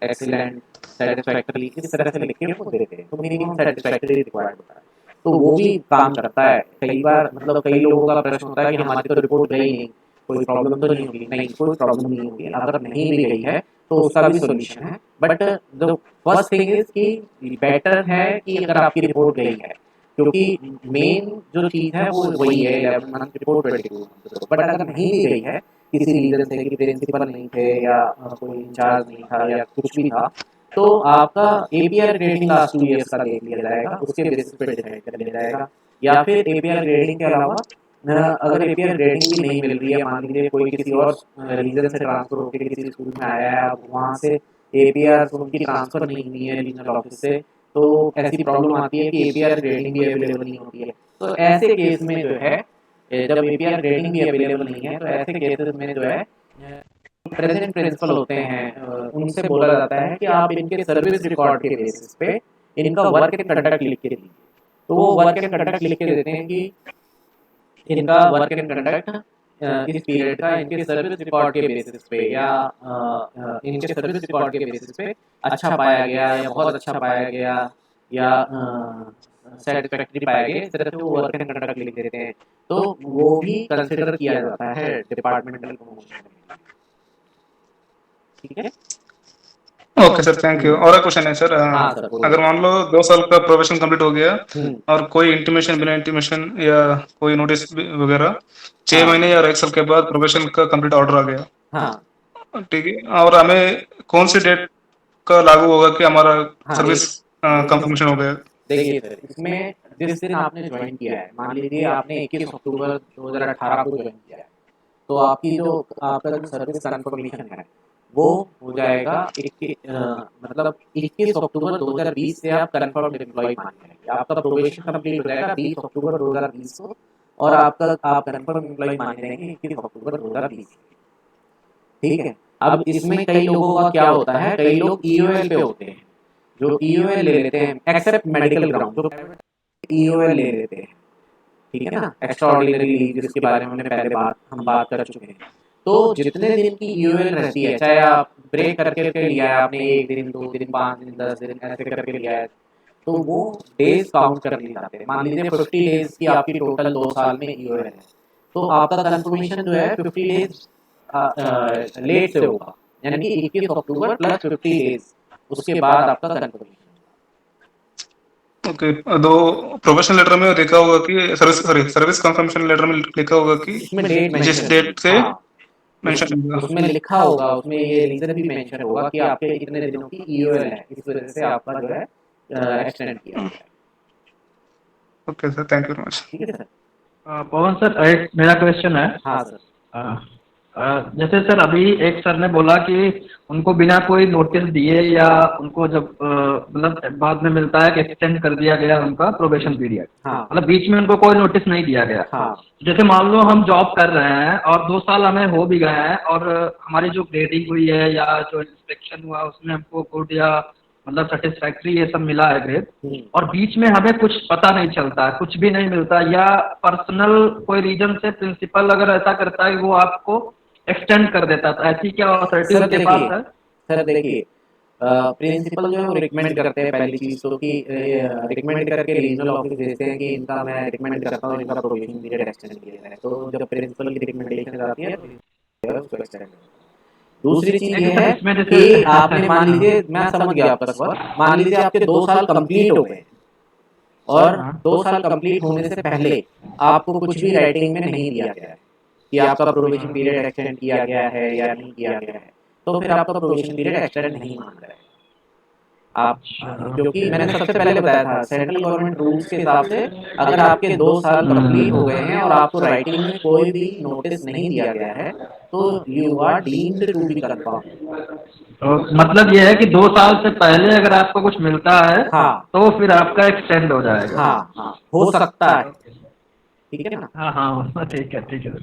excellent, satisfactory, इस तरह से लिख के वो देते हैं, तो मिनिमम सेटिस्फैक्टरी रिक्वायर्ड होता है। तो वो भी काम करता है। कई बार मतलब कई लोगों का प्रश्न होता है कि हमारी तो रिपोर्ट गई नहीं, कोई प्रॉब्लम तो नहीं होगी, नहीं कोई प्रॉब्लम नहीं होगी, अगर नहीं भी गई है तो उसका भी सोल्यूशन है। But the first thing is कि बेटर है कि अगर आपकी रिपोर्ट गई है, क्योंकि मेन जो चीज़ है वो वही है 11 मंथ रिपोर्ट 22 मंथ। बट अगर नहीं भी गई है किसी रीजन से कि प्रिंसिपल नहीं थे या कोई इंचार्ज नहीं था या कुछ भी था, तो आपका एपीआर ग्रेडिंग लास्ट 2 ईयर्स का देख लिया जाएगा, उसके बेसिस पे डिसाइड कर लिया जाएगा। या फिर एपीआर ग्रेडिंग के अलावा अगर एपीआर ग्रेडिंग भी नहीं मिल रही है, मान लीजिए कोई किसी और रीजन से ट्रांसफर होकर किसी स्कूल में आया है, अब वहाँ से एपीआर उनकी ट्रांसफर नहीं हुई है रीजनल ऑफिस से, तो ऐसी प्रॉब्लम आती है कि एपीआर ग्रेडिंग भी अवेलेबल नहीं होती है। तो ऐसे केस में जो है जब एपीआर ग्रेडिंग भी अवेलेबल नहीं है तो ऐसे केसेस में जो है प्रेजेंट प्रिंसिपल होते हैं उनसे बोला जाता है कि आप इनके सर्विस रिकॉर्ड के बेसिस पे इनका वर्क एंड कंडक्ट लिख के दीजिए। तो वो वर्क एंड कंडक्ट लिख के देते हैं कि इनका वर्क एंड कंडक्ट इस पीरियड का इनके सर्विस रिकॉर्ड के बेसिस पे या इनके सर्विस रिकॉर्ड के बेसिस पे अच्छा पाया गया या बहुत अच्छा पाया गया या सेटिस्फैक्टरी पाया गया, इस तरह से वो वर्क एंड कंडक्ट लिख देते हैं। तो वो भी कंसिडर किया जाता है डिपार्टमेंटल प्रमोशन में। ठीक है। Okay sir, thank you. और एक क्वेश्चन है सर, हाँ सर, बोलिए। अगर मान लो 2 साल का प्रोबेशन कंप्लीट हो गया हम्म, और कोई इंटीमेशन बिना इंटीमेशन या कोई नोटिस वगैरह 6 हाँ महीने या 1 साल के बाद प्रोबेशन का कंप्लीट ऑर्डर आ गया, हाँ ठीक है, और हमें कौन सी डेट का लागू होगा कि हमारा हाँ सर्विस कंफर्मेशन हो गया? देखिए सर, इसमें जिस दिन आपने ज्वाइन किया है, मान लीजिए आपने 21 अक्टूबर 2018 को ज्वाइन किया है, तो आपकी जो आपका जो सर्विस कन्फर्मेशन है वो हो जाएगा मतलब 21 अक्टूबर 2020 से आप कन्फर्म एम्प्लॉय मान जाएंगे। आपका प्रोबेशन कंप्लीट हो जाएगा 20 अक्टूबर 2020 को और आप कन्फर्म एम्प्लॉय मान जाएंगे 21 अक्टूबर 2020। ठीक है। अब इसमें कई लोगों का क्या होता है, कई लोग ईओएल पे होते हैं, जो ईओएल ले लेते हैं एक्सेप्ट मेडिकल ग्राउंड, जो ईओएल ले लेते हैं, ठीक है ना, एक्स्ट्रा ऑर्डिनरी लीव जिसके बारे में हमने पहले हम बात कर चुके हैं। तो जितने दिन की ईओएल रहती है, चाहे आप ब्रेक करके लिया है आपने 1 दिन 2 दिन 5 दिन 10 दिन ऐसे करके लिया है, तो वो डेज काउंट कर लिए जाते हैं। मान लीजिए 50 डेज की आपकी टोटल 2 साल में ईओएल है, तो आपका कंफर्मेशन जो है 50 डेज लेट से होगा, यानी कि 21 अक्टूबर प्लस 50 डेज उसके बाद आपका कंफर्मेशन। ओके, दो प्रोफेशनल लेटर में लिखा होगा कि सर्विस कंफर्मेशन लेटर में लिखा होगा कि उसमें डेट जिस मेंशन डेट से हाँ मेंशन होगा। उसमें लिखा होगा, उसमें ये रीजन भी मेंशन होगा कि आपके इतने दिनों की ईओएल है, इस वजह से आपका जो है एक्सटेंड किया गया है। Okay sir, thank you very much. ठीक है सर। पवन सर, एक मेरा क्वेश्चन है। हाँ सर। जैसे सर अभी एक सर ने बोला कि उनको बिना कोई नोटिस दिए या उनको जब मतलब बाद में मिलता है कि एक्सटेंड कर दिया गया उनका प्रोबेशन पीरियड, हाँ मतलब बीच में उनको कोई नोटिस नहीं दिया गया। हाँ जैसे मान लो हम जॉब कर रहे हैं और 2 साल हमें हो भी गए हैं और हमारी जो ग्रेडिंग हुई है या जो इंस्पेक्शन हुआ उसमें हमको गुड या मतलब सेटिस्फैक्ट्री ये सब मिला है ग्रेड, और बीच में हमें कुछ पता नहीं चलता, कुछ भी नहीं मिलता, या पर्सनल कोई रीजन से प्रिंसिपल अगर ऐसा करता है कि वो आपको एक्सटेंड कर देता, तो ऐसी क्या अथॉरिटी सर उनके पास है? सर देखिए, प्रिंसिपल जो है वो रिकमेंड करते हैं पहली चीज तो कि रिकमेंड करके रीजनल ऑफिस भेजते हैं कि इनका मैं रिकमेंड करता हूँ इनका प्रोबेशन पीरियड एक्सटेंड किया जाए। तो जब प्रिंसिपल की रिकमेंडेशन आती है तो उसको एक्सटेंड करते हैं। दूसरी चीज ये सर, है इसमें जैसे कि आपने मान लीजिए, मैं समझ गया आपका सवाल, मान लीजिए आपके 2 साल कंप्लीट हो गए और 2 साल कंप्लीट होने से पहले आपको कुछ भी राइटिंग में नहीं दिया गया है कि आपका प्रोबेशन पीरियड एक्सटेंड किया गया है या नहीं किया गया है, तो फिर आपका प्रोबेशन पीरियड एक्सटेंड नहीं मान रहा है आप, क्योंकि मैंने सबसे पहले बताया था सेंट्रल गवर्नमेंट रूल्स के हिसाब से अगर आपके 2 साल कंप्लीट हो गए हैं और आपको राइटिंग में कोई भी नोटिस नहीं दिया गया है तो you are deemed to be confirm. तो मतलब ये है कि 2 साल से पहले अगर आपको कुछ मिलता है हाँ तो फिर आपका एक्सटेंड हो जाएगा। हाँ हाँ, हो सकता है, ठीक है ना। हाँ हाँ, ठीक है sir.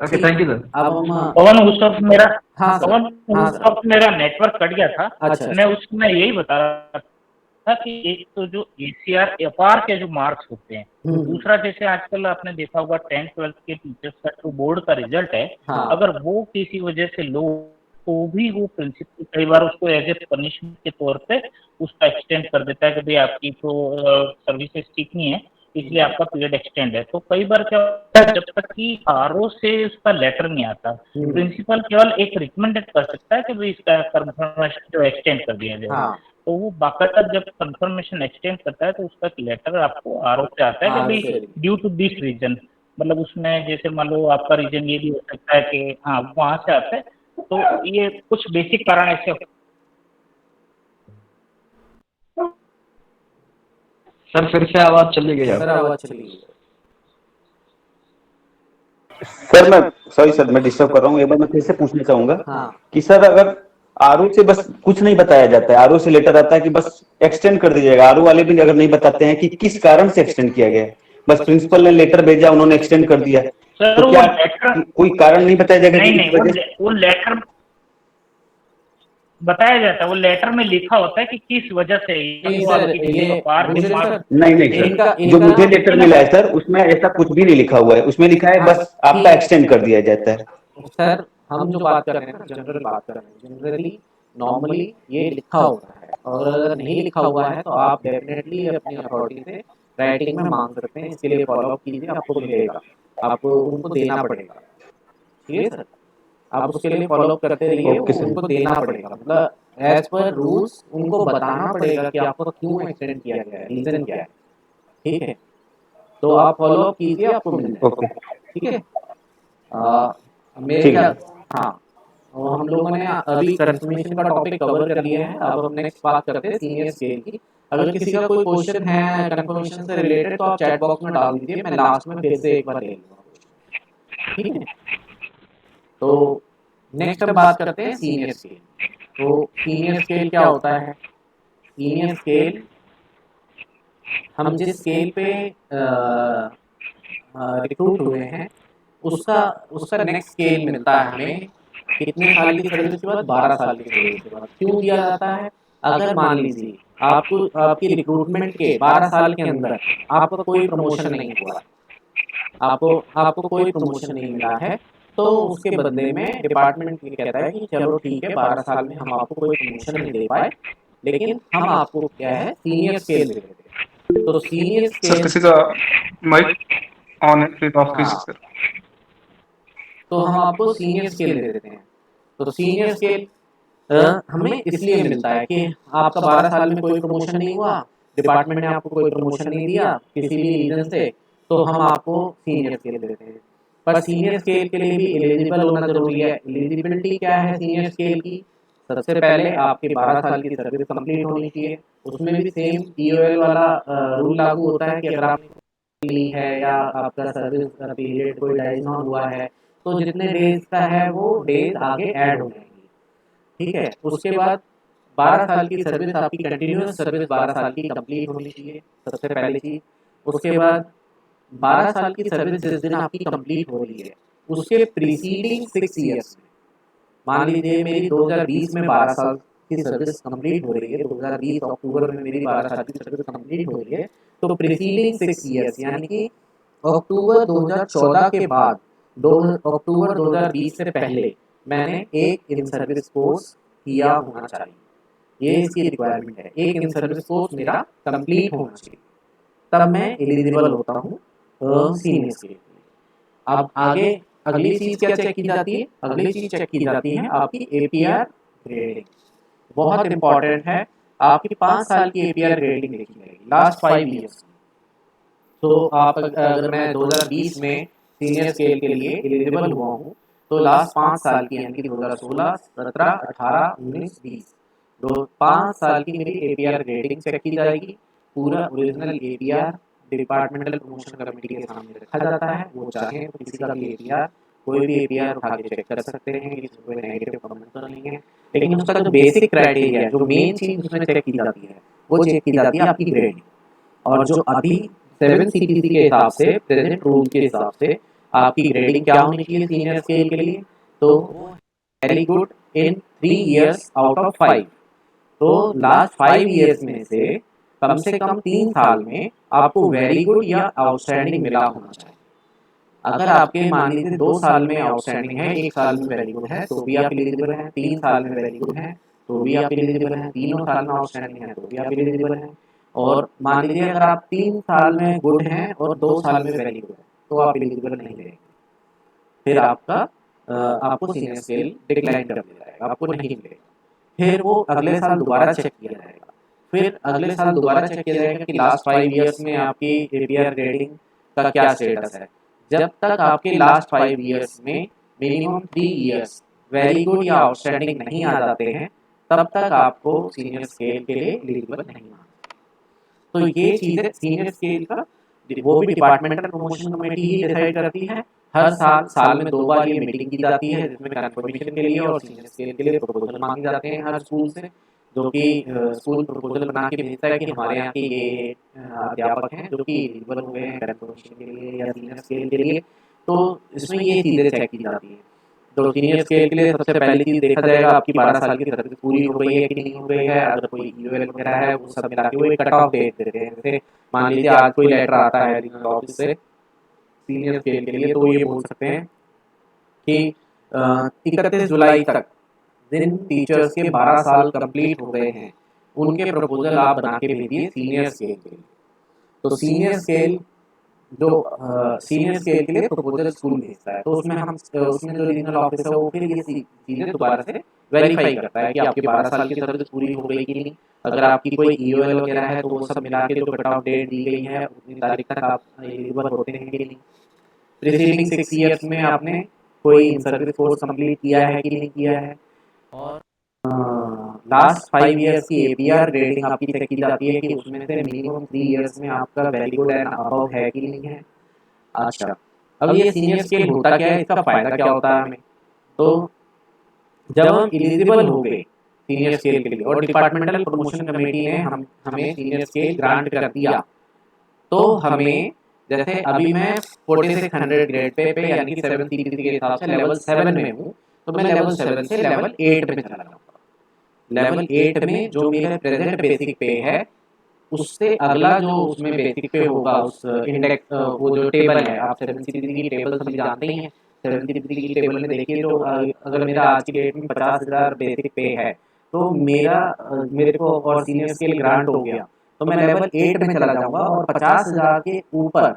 Okay, thank you sir. अब हम पवन उस वक्त मेरा हाँ सर, पवन हाँ उस सर, वक्त मेरा नेटवर्क कट गया था। अच्छा मैं उसमें यही बता रहा था कि एक तो जो ACR FR के जो मार्क्स होते हैं, दूसरा जैसे आजकल आपने देखा होगा 10th 12th के टीचर्स का जो बोर्ड का रिजल्ट है, हाँ अगर वो किसी वजह से लो तो भी वो प्रिंसिपल कई बार उसको एज ए पनिशमेंट के तौर पे उसका एक्सटेंड कर देता है कि भाई आपकी तो सर्विसेज ठीक नहीं है इसलिए आपका पीरियड एक्सटेंड है। तो कई बार क्या होता है, जब तक कि RO से उसका लेटर नहीं आता, प्रिंसिपल केवल एक रिकमेंडेड कर सकता है कि भाई इसका कंफर्मेशन जो एक्सटेंड कर दिया जाए। हाँ तो वो बाकायदा जब कंफर्मेशन एक्सटेंड करता है तो उसका लेटर आपको RO से आता है कि भाई ड्यू टू दिस रीजन, मतलब उसमें जैसे मान लो आपका रीजन ये भी हो सकता है कि हाँ वहां से आता है। तो ये कुछ बेसिक कारण ऐसे सर फिर से आवाज चली गई सर, आवाज चली गई। सर मैं सॉरी सर, मैं डिस्टर्ब कर रहा हूँ, एक बार मैं फिर से पूछना चाहूंगा हाँ कि सर अगर आरओ से बस कुछ नहीं बताया जाता है, आरओ से लेटर आता है कि बस एक्सटेंड कर दीजिएगा, आरओ वाले भी अगर नहीं बताते हैं कि किस कारण से एक्सटेंड किया गया है, बस प्रिंसिपल ने लेटर भेजा उन्होंने एक्सटेंड कर दिया, सर तो वो क्या लेटर कोई कारण नहीं बताया जाएगा नहीं कि नहीं इस वजह से? वो लेटर बताया जाता है, वो लेटर में लिखा होता है कि किस वजह से नहीं सर, ये मुझे सर, नहीं नहीं इनका सर, जो इनका मुझे लेटर मिला है सर उसमें ऐसा कुछ भी नहीं लिखा हुआ है, उसमें लिखा है हाँ, बस आपका एक्सटेंड कर दिया जाता है। सर हम जो बात कर रहे हैं ना, जनरल बात कर रहे हैं, जनरली नॉर्मली ये लिखा होता है और अगर नहीं लिखा हुआ है तो आप डेफिनेटली अपनी अथॉरिटी से राइटिंग में मांग सकते हैं, इसके लिए फॉलो अप कीजिए, आपको मिलेगा, आपको उनको देना पड़ेगा, ठीक है सर। आप उसके लिए फॉलो अप करते रहिए, ओके सर। उनको देना पड़ेगा, मतलब एज पर रूल्स उनको बताना पड़ेगा कि आपको क्यों एक्सटेंड किया गया है, रीजन क्या है, ठीक है। तो आप फॉलो अप कीजिए, आपको मिल जाएगा, ओके ठीक है। मेरे ठीक है। ख्याल हाँ, और हम लोगों ने अभी कंफर्मेशन का टॉपिक कवर कर लिया है। अब हम नेक्स्ट बात करते हैं सीनियर स्केल की। अगर किसी का कोई क्वेश्चन है कंफर्मेशन से रिलेटेड तो आप चैट बॉक्स में डाल दीजिए, मैं लास्ट में फिर से एक बार ले लूँगा, ठीक है। तो नेक्स्ट हम बात करते हैं सीनियर स्केल। तो सीनियर स्केल क्या होता है? सीनियर स्केल हम जिस स्केल पे रिक्रूट हुए हैं उसका उसका नेक्स्ट स्केल मिलता है हमें कितने साल की सर्विस के बाद? 12 साल की सर्विस के बाद। क्यों दिया जाता है? अगर मान लीजिए आपको आपकी रिक्रूटमेंट के 12 साल के अंदर आपका कोई प्रमोशन नहीं हुआ, आपको आपको कोई प्रमोशन नहीं मिला है, तो उसके बदले में डिपार्टमेंट ये कहता है कि चलो ठीक है 12 साल में हम आपको कोई प्रमोशन नहीं दे पाए, लेकिन हम आपको क्या है सीनियर स्केल दे देते हैं। तो सीनियर सर स्केल, किसी का माइक ऑन है, प्लीज ऑफ कीजिए सर। तो हम आपको सीनियर स्केल दे देते हैं। तो सीनियर स्केल हमें इसलिए मिलता है कि आपका 12 साल में कोई प्रमोशन नहीं हुआ, डिपार्टमेंट ने आपको कोई प्रमोशन नहीं दिया किसी भी रीजन से, तो हम आपको सीनियर स्केल देते हैं। पर सीनियर स्केल के लिए भी एलिजिबल होना जरूरी है। एलिजिबिलिटी क्या है सीनियर स्केल की? सबसे पहले आपके 12 साल की सर्विस कंप्लीट होनी चाहिए। उसमें भी सेम EOL वाला रूल लागू होता है कि अगर आपने ली है या आपका सर्विस पीरियड कोई डाइज ना हुआ है तो जितने डेज का है वो डेज आगे ऐड हो जाएंगे, ठीक है। उसके बाद 12 साल की सर्विस आपकी कंटिन्यूअस सर्विस 12 साल की कंप्लीट होनी चाहिए, सबसे पहली चीज। उसके बाद 12 साल की सर्विस जिस दिन आपकी कंप्लीट हो रही है उसके प्रीसीडिंग 6 ईयर्स में, मान लीजिए मेरी 2020 में 12 साल की सर्विस कंप्लीट हो रही है, 2020 अक्टूबर में मेरी 12 साल की सर्विस कंप्लीट हो रही है, तो प्रीसीडिंग 6 ईयर्स यानी कि अक्टूबर 2014 के बाद अक्टूबर 2020 से पहले मैंने एक इन सर्विस कोर्स किया होना चाहिए, ये इसकी रिक्वायरमेंट है। एक इन सर्विस कोर्स मेरा कंप्लीट होना चाहिए, तब मैं एलिजिबल होता हूँ सीनियर स्केल के लिए। अब आगे अगली चीज क्या चेक की जाती है? अगली चीज चेक की जाती है आपकी APR ग्रेडिंग। बहुत इंपॉर्टेंट है, आपकी 5 साल की APR ग्रेडिंग देखी जाएगी, लास्ट 5 ईयर्स। तो आप अगर मैं 2020 में सीनियर स्केल के लिए एलिजिबल हुआ हूँ, तो लास्ट 5 साल की यानी कि 2016, 17, 18, 19, 20 दो 5 साल की मेरी APR ग्रेडिंग चेक की जाएगी। पूरा original APR departmental promotion committee के सामने रखा जाता है। वो चाहे तो किसी का भी APR, कोई भी APR उठा के चेक कर सकते हैं कि इसमें कोई नेगेटिव कमेंट तो नहीं है। लेकिन उसका जो बेसिक क्राइटेरिया है, जो मेन चीज उसमें चेक की जाती है, वो चेक की जाती है आपकी ग्रेडिंग। और जो अभी 7 CPC के हिसाब से, प्रेजेंट रूल के हिसाब से आपकी ग्रेडिंग क्या होनी चाहिए सीनियर स्केल के लिए? तो very good in 3 years out of 5। तो लास्ट 5 ईयर्स में से कम 3 साल में आपको वेरी गुड या आउटस्टैंडिंग मिला होना चाहिए। अगर आपके मान लीजिए 2 साल में आउटस्टैंडिंग है, 1 साल में वेरी गुड है, तो भी आप एलिजिबल हैं। 3 साल में वेरी गुड है, तो भी आप एलिजिबल हैं। तीनों साल में आउटस्टैंडिंग है, तो भी आप एलिजिबल हैं। और मान लीजिए अगर आप 3 साल में गुड हैं और 2 साल में वेरी गुड है, तो आप एलिजिबल नहीं रहेंगे। फिर आपको सीनियर स्केल डिक्लाइन कर दिया जाएगा, आपको नहीं मिलेगा। फिर वो अगले साल दोबारा चेक किया जाएगा। फिर अगले साल दोबारा चेक किया जाएगा कि लास्ट 5 ईयर्स में आपकी APR ग्रेडिंग का क्या स्टेटस है। जब तक आपके लास्ट 5 ईयर्स में मिनिमम 3 ईयर्स वेरी गुड या आउटस्टैंडिंग नहीं आ जाते हैं, तब तक आपको सीनियर स्केल के लिए एलिजिबल नहीं माना। तो ये चीज़ें सीनियर स्केल का वो भी डिपार्टमेंटल प्रमोशन कमेटी ही डिसाइड करती है। हर साल में 2 बार ये मीटिंग की जाती है, जिसमें कंफर्मेशन के लिए और सीनियर स्केल के लिए प्रपोजल मांगे जाते हैं हर स्कूल से, जो कि स्कूल प्रपोजल बना के भेजता है कि हमारे यहाँ के ये अध्यापक हैं जो कि एलिजिबल हुए हैं कंफर्मेशन के लिए या सीनियर स्केल के लिए। तो इसमें ये चीज़ें चेक की जाती हैं। तो सीनियर स्केल के लिए सबसे पहली चीज़ देखा जाएगा आपकी 12 साल की सर्विस पूरी हो गई है कि नहीं हो गई है। अगर कोई EOL वगैरह है, वो सब मिला के वो एक कट ऑफ डेट देते हैं। जैसे मान लीजिए आज कोई लेटर आता है रीजनल ऑफिस से सीनियर स्केल के लिए, तो ये बोल सकते हैं कि 31 जुलाई तक जिन टीचर्स के 12 साल कंप्लीट हो गए हैं, उनके प्रपोजल आप बना के भेजिए सीनियर स्केल के लिए। तो सीनियर स्केल के लिए प्रपोजल स्कूल भेजता है, तो उसमें जो रीजनल ऑफिस है वो फिर ये चीज़ें दोबारा से वेरीफाई करता है कि आपके 12 साल की सर्विस पूरी हो गई कि नहीं। अगर आपकी कोई EOL वगैरह है, तो वो सब मिला के जो कट ऑफ डेट दी गई है उतनी तारीख तक आप एलिजिबल होते हैं कि नहीं। प्रीसीडिंग 6 ईयर्स में आपने कोई सर्विस कोर्स कंप्लीट किया है कि नहीं किया है। और लास्ट 5 ईयर्स की APR ग्रेडिंग आपकी चेक की जाती है कि उसमें से मिनिमम 3 ईयर्स में आपका वेरी गुड एंड अबव है कि नहीं है। अच्छा, अब ये सीनियर स्केल होता क्या है, इसका फायदा क्या होता है हमें? तो जब हम एलिजिबल हो गए सीनियर स्केल के लिए और डिपार्टमेंटल प्रमोशन कमेटी ने हमें सीनियर स्केल ग्रांट कर दिया, तो हमें जैसे अभी मैं 4600 ग्रेड पे यानी कि 7 CPC के हिसाब से लेवल 7 में हूँ, तो मैं लेवल 7 से लेवल 8 में चला जाऊँगा। लेवल 8 में जो मेरा प्रेजेंट बेसिक पे है, उससे अगला जो उसमें बेसिक पे होगा, उस इंडेक्स वो जो टेबल है, आप 7 CPC की टेबल सभी जानते ही हैं। 7 CPC की टेबल में देखिए, तो अगर मेरा आज की डेट में 50,000 बेसिक पे है, तो मेरे को और सीनियर स्केल ग्रांट हो गया, तो मैं लेवल 8 में चला जाऊंगा और 50,000 के ऊपर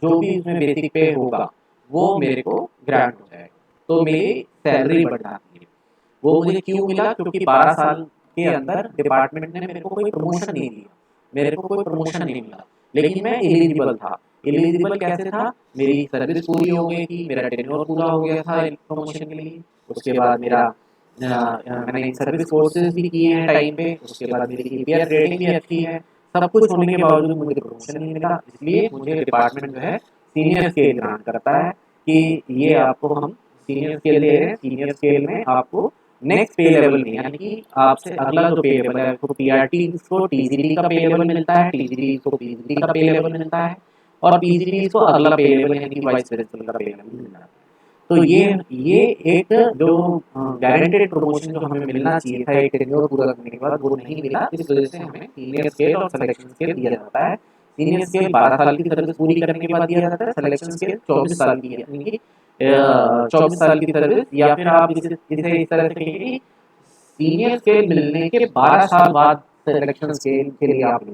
जो भी उसमें बेसिक पे होगा वो मेरे को ग्रांट हो जाएगा। तो मेरी सैलरी बढ़ जाती है। वो मुझे क्यों मिला? क्योंकि 12 साल के अंदर डिपार्टमेंट ने मेरे को कोई प्रमोशन नहीं दिया, मेरे को कोई प्रमोशन नहीं मिला, लेकिन मैं एलिजिबल था। एलिजिबल कैसे था? मेरी सर्विस पूरी हो गई थी, मेरा टेन्योर पूरा हो गया था प्रमोशन के लिए। उसके बाद मैंने सर्विस कोर्सेज भी किए हैं टाइम पे। उसके बाद मेरी APR ग्रेडिंग भी अच्छी है। सब कुछ होने के बावजूद मुझे प्रमोशन नहीं मिला, इसलिए मुझे डिपार्टमेंट जो है सीनियर स्केल ग्रांट करता है कि ये आपको हम सीनियर स्केल दे रहे हैं। सीनियर स्केल में आपको नेक्स्ट पे लेवल में, यानी कि आपसे अगला जो पे लेवल है, तो PRT को TGT का पे लेवल मिलता है, TGT को PGT का पे लेवल मिलता है, और PGT को अगला पे लेवल यानी कि वाइस प्रिंसिपल का पे लेवल मिलता है। तो ये एक जो गारंटेड प्रमोशन जो हमें मिलना चाहिए था एक टेन्योर पूरा करने के बाद, वो नहीं मिला। इस वजह से हमें सीनियर स्केल और सिलेक्शन स्केल दिया जाता है। सीनियर स्केल 12 साल की सर्विस पूरी करने के बाद दिया जाता है, सिलेक्शन स्केल 24 साल की, यानी कि 24 साल की सर्विस, या फिर आप इसे इस तरह से कहिए कि सीनियर स्केल मिलने के 12 साल बाद सिलेक्शन स्केल के लिए आप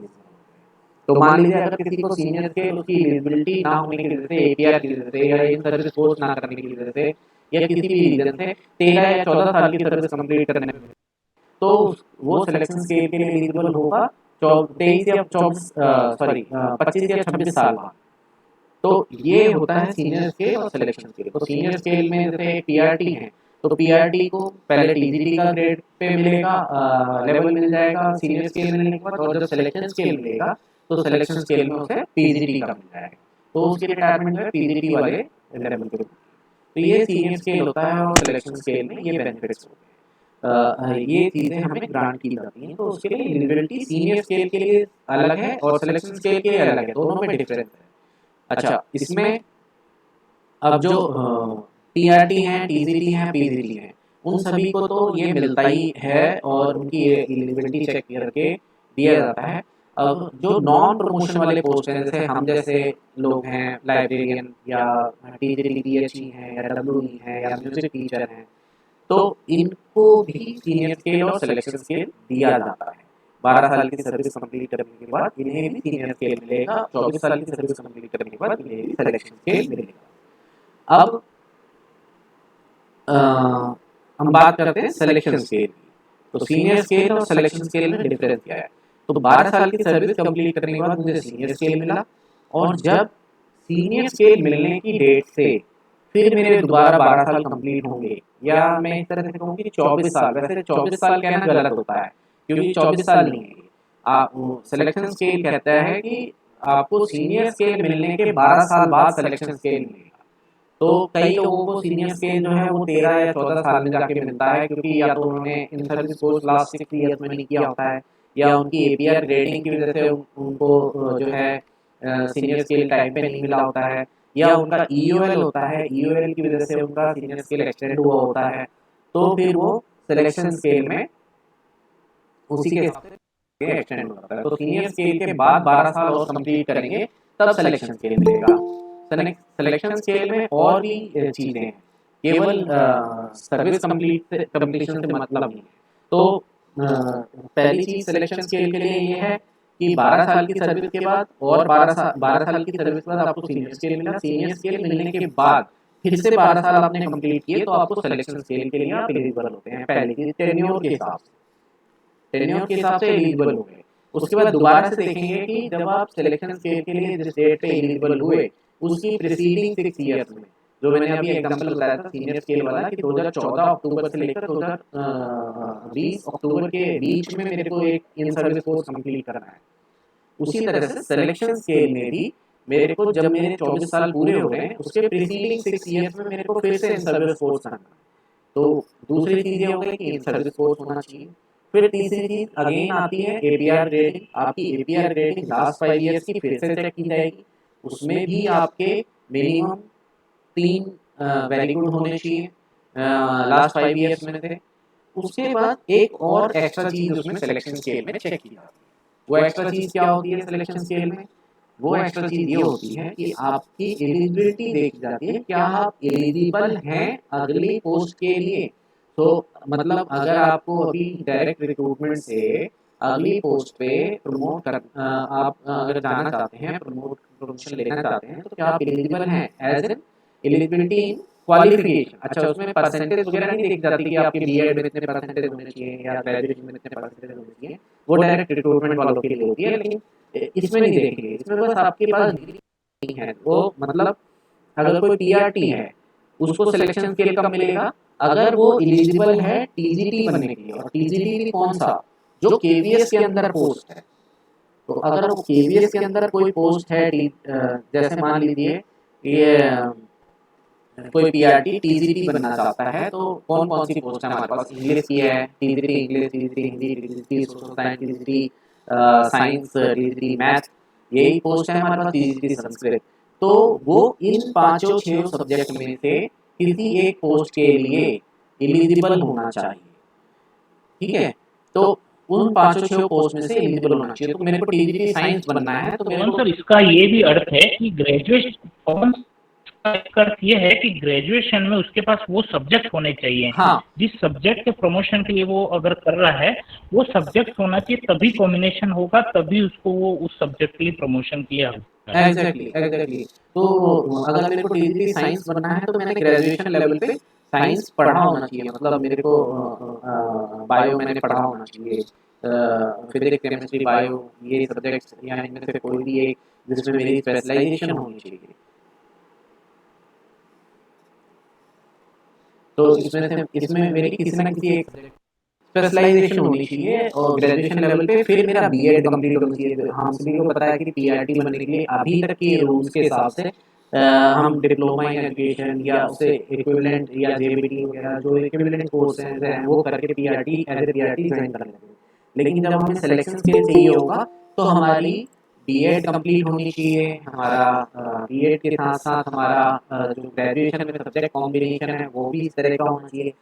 तो मान लीजिए अगर किसी को सीनियर स्केल उसकी एलिजिबिलिटी ना होने की वजह से, एपीआर की वजह से, या इन सर्विस कोर्स ना करने की वजह से, या किसी भी रीजन से 13 या 14 साल की सर्विस कंप्लीट करने में, तो वो सिलेक्शन स्केल के लिए एलिजिबल होगा 23 या 24 25 या 26 साल बाद। तो ये होता है सीनियर स्केल और सिलेक्शन स्केल। तो सीनियर स्केल में जैसे पीआरटी है, तो पीआरटी को पहले टीजीटी का ग्रेड पे मिलेगा, लेवल मिल जाएगा सीनियर स्केल मिलने के बाद, और जब सिलेक्शन स्केल मिलेगा तो सिलेक्शन स्केल में उसे पीजीटी का मिल जाएगा, तो उसकी रिटायरमेंट में पीजीटी वाले लेवल पे। तो ये सीनियर स्केल होता है और सिलेक्शन स्केल में ये बेनिफिट्स होते हैं। ये चीज़ें हमें ग्रांट की जाती हैं, तो उसके लिए एलिजिबिलिटी सीनियर स्केल के लिए अलग है और सिलेक्शन स्केल के लिए अलग है, दोनों में डिफरेंस है। अच्छा, इसमें अब जो टीआरटी हैं, टीजीटी हैं, पीजीटी हैं, उन सभी को तो ये मिलता ही है और उनकी एलिजिबिलिटी चेक करके दिया जाता है। अब जो नॉन प्रमोशन वाले पोस्ट हैं, जैसे हम जैसे लोग हैं, लाइब्रेरियन या टीजीटी पीएचई हैं या डब्ल्यूई हैं या म्यूजिक टीचर हैं, तो इनको भी सीनियर स्केल और सिलेक्शन स्केल दिया जाता है। 12 साल की सर्विस कंप्लीट करने के बाद इन्हें भी सीनियर स्केल मिलेगा, 24 साल की सर्विस कंप्लीट करने के बाद इन्हें भी सिलेक्शन स्केल मिलेगा। अब हम बात करते हैं सिलेक्शन स्केल की। तो सीनियर स्केल और सिलेक्शन स्केल में डिफरेंस क्या है? तो 12 साल की सर्विस कंप्लीट करने के बाद मुझे सीनियर स्केल मिला, और जब सीनियर स्केल मिलने की डेट से फिर मेरे दोबारा 12 साल कंप्लीट होंगे, या मैं इस तरह से कहूँ कि 24 साल, वैसे 24 साल कहना गलत होता है क्योंकि 24 साल नहीं है। आप सिलेक्शन स्केल कहता है कि आपको सीनियर स्केल मिलने के 12 साल बाद सिलेक्शन स्केल मिलेगा। तो कई लोगों को सीनियर स्केल जो है वो 13 या 14 साल में जाके मिलता है, क्योंकि या तो उन्होंने in service course last 6 years में नहीं किया होता है, या उनकी एपीआर ग्रेडिंग की वजह से उनको जो है सीनियर स्केल टाइम पे नहीं मिला होता है, या उनका ईओएल होता है, ईओएल की वजह से उनका सीनियर स्केल एक्सटेंड हुआ होता है, तो फिर वो सिलेक्शन स्केल में उसी के हिसाब से एक्सटेंड होता है। तो सीनियर स्केल के बाद 12 साल और कंप्लीट करेंगे तब सिलेक्शन स्केल मिलेगा। सिलेक्शन स्केल में और भी चीज़ें हैं, केवल सर्विस कंप्लीशन से मतलब नहीं है। तो पहली चीज़ सिलेक्शन स्केल के लिए ये है कि 12 साल की सर्विस के बाद और 12 साल की सर्विस के बाद आपको सीनियर स्केल मिला। सीनियर स्केल मिलने के बाद फिर से 12 साल आपने कंप्लीट किए तो आपको सिलेक्शन स्केल के लिए आप एलिजिबल होते हैं। पहले की टेन्योर के हिसाब से एलिजिबल हो गए। उसके बाद दोबारा से देखेंगे कि जब आप सिलेक्शन स्केल के लिए जिस डेट पे एलिजिबल हुए उसकी प्रीसीडिंग 6 ईयर्स में, जो मैंने अभी एग्जांपल बताया था सीनियर स्केल वाला कि 2014 अक्टूबर से लेकर 2020 अक्टूबर के बीच में मेरे को एक इन सर्विस कोर्स कंप्लीट करना है। उसी तरह से सिलेक्शन स्केल में भी मेरे को जब मेरे 24 साल पूरे हो गए उसके प्रीसीडिंग 6 ईयर्स में मेरे को फिर से इन सर्विस कोर्स करना है। तो दूसरी चीज़ ये हो गई कि इन सर्विस कोर्स होना चाहिए। फिर तीसरी चीज अगेन आती है एपीआर ग्रेडिंग। आपकी एपीआर ग्रेडिंग लास्ट 5 ईयर्स की फिर से चेक की जाएगी, उसमें भी आपके मिनिमम 3 वेरी गुड होने चाहिए लास्ट 5 ईयर्स में से। उसके बाद एक और एक्स्ट्रा चीज उसमें सिलेक्शन स्केल में चेक की जाती है। वो एक्स्ट्रा चीज क्या होती है सिलेक्शन स्केल में? वो एक्स्ट्रा चीज ये होती है कि आपकी एलिजिबिलिटी देखी जाती है, क्या आप एलिजिबल हैं अगली पोस्ट के लिए। तो मतलब अगर आपको अभी डायरेक्ट रिक्रूटमेंट से अगली पोस्ट पे प्रमोट कर आप अगर जाना चाहते हैं, प्रमोशन लेना चाहते हैं, तो क्या आप एलिजिबल हैं as an eligibility in qualification. अच्छा, उसमें परसेंटेज वगैरह नहीं देखी जाती कि आपके बीएड में इतने परसेंटेज होने चाहिए या ग्रेजुएशन में इतने परसेंटेज होने चाहिए, वो डायरेक्ट रिक्रूटमेंट वालों के लिए होती है। लेकिन इसमें नहीं देखेंगे, इसमें बस आपके पास डिग्री है। वो मतलब अगर कोई टीआरटी है उसको सिलेक्शन स्केल कब मिलेगा? अगर वो एलिजिबल है टीजीटी बनने के लिए। और टीजीटी कौन सा? जो केवीएस के अंदर पोस्ट है। तो अगर वो केवीएस के अंदर कोई पोस्ट है, जैसे मान लीजिए ये कोई पीआरटी टीजीटी बनना चाहता है, तो कौन कौन सी पोस्ट है हमारे पास? इंग्लिश की है, TGT English, TGT Hindi, TGT social science, TGT science, TGT math, यही पोस्ट है हमारे पास, टीजीटी संस्कृत। तो वो इन 5-6 सब्जेक्ट में से किसी एक पोस्ट के लिए एलिजिबल होना चाहिए। ठीक है, तो उन 5-6 पोस्ट में से एलिजिबल होना चाहिए। तो मेरे को टीजीटी साइंस बनना है, तो मेरे को सर इसका ये भी अर्थ है कि ग्रेजुएट कौन का अर्थ ये है कि ग्रेजुएशन में उसके पास वो सब्जेक्ट होने चाहिए। हाँ। जिस सब्जेक्ट के प्रमोशन के लिए वो अगर कर रहा है वो सब्जेक्ट होना चाहिए, तभी कॉम्बिनेशन होगा, तभी उसको वो उस सब्जेक्ट के लिए प्रमोशन किया होगा। एग्जैक्टली। तो अगर मेरे को डिग्री साइंस बनना है तो मैंने ग्रेजुएशन लेवल पे साइंस पढ़ा होना चाहिए, मतलब मेरे को बायो मैंने पढ़ा होना चाहिए, फिजिक्स केमिस्ट्री बायो ये सब्जेक्ट्स या इनमें से कोई भी एक जिसमें मेरी स्पेशलाइजेशन होनी चाहिए। तो इसमें मेरी किसी ना किसी एक स्पेशलाइजेशन होनी चाहिए और ग्रेजुएशन लेवल पे फिर मेरा बीएड कंप्लीट होना चाहिए। हम सभी को पता है कि पीआरटी बनने के लिए अभी तक के रूल्स के हिसाब से हम डिप्लोमा इन एजुकेशन या उससे इक्विवेलेंट या जेबीटी वगैरह जो इक्विवेलेंट कोर्सेज हैं वो करके PRT as a PRT join कर लेते हैं। लेकिन जब हमें सिलेक्शन के लिए चाहिए होगा तो हमारी बीएड कंप्लीट होनी चाहिए, हमारा बीएड के साथ साथ हमारा जो ग्रेजुएशन में सब्जेक्ट कॉम्बिनेशन है वो भी इस तरह का होना चाहिए।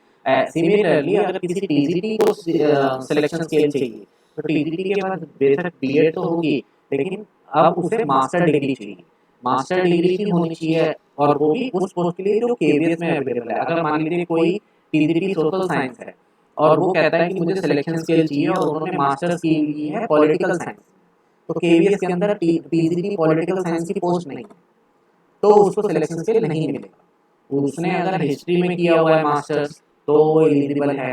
सिमिलरली अगर किसी टीजीटी को सिलेक्शन स्केल चाहिए तो टीजीटी के बाद बेशक बीएड तो होगी, लेकिन अब उसे मास्टर डिग्री चाहिए, मास्टर डिग्री भी होनी चाहिए और वो भी उस पोस्ट के लिए जो केवीएस में अवेलेबल है। अगर मान लीजिए कोई टीजीटी सोशल साइंस है और वो कहता है कि मुझे सिलेक्शन स्केल चाहिए और उन्होंने मास्टर्स की हुई है पॉलिटिकल साइंस, तो केवीएस के अंदर टीजीटी पॉलिटिकल साइंस की पोस्ट नहीं है तो उसको सिलेक्शन स्केल नहीं मिलेगा। उसने अगर हिस्ट्री में किया हुआ है मास्टर्स तो वो एलिजिबल है,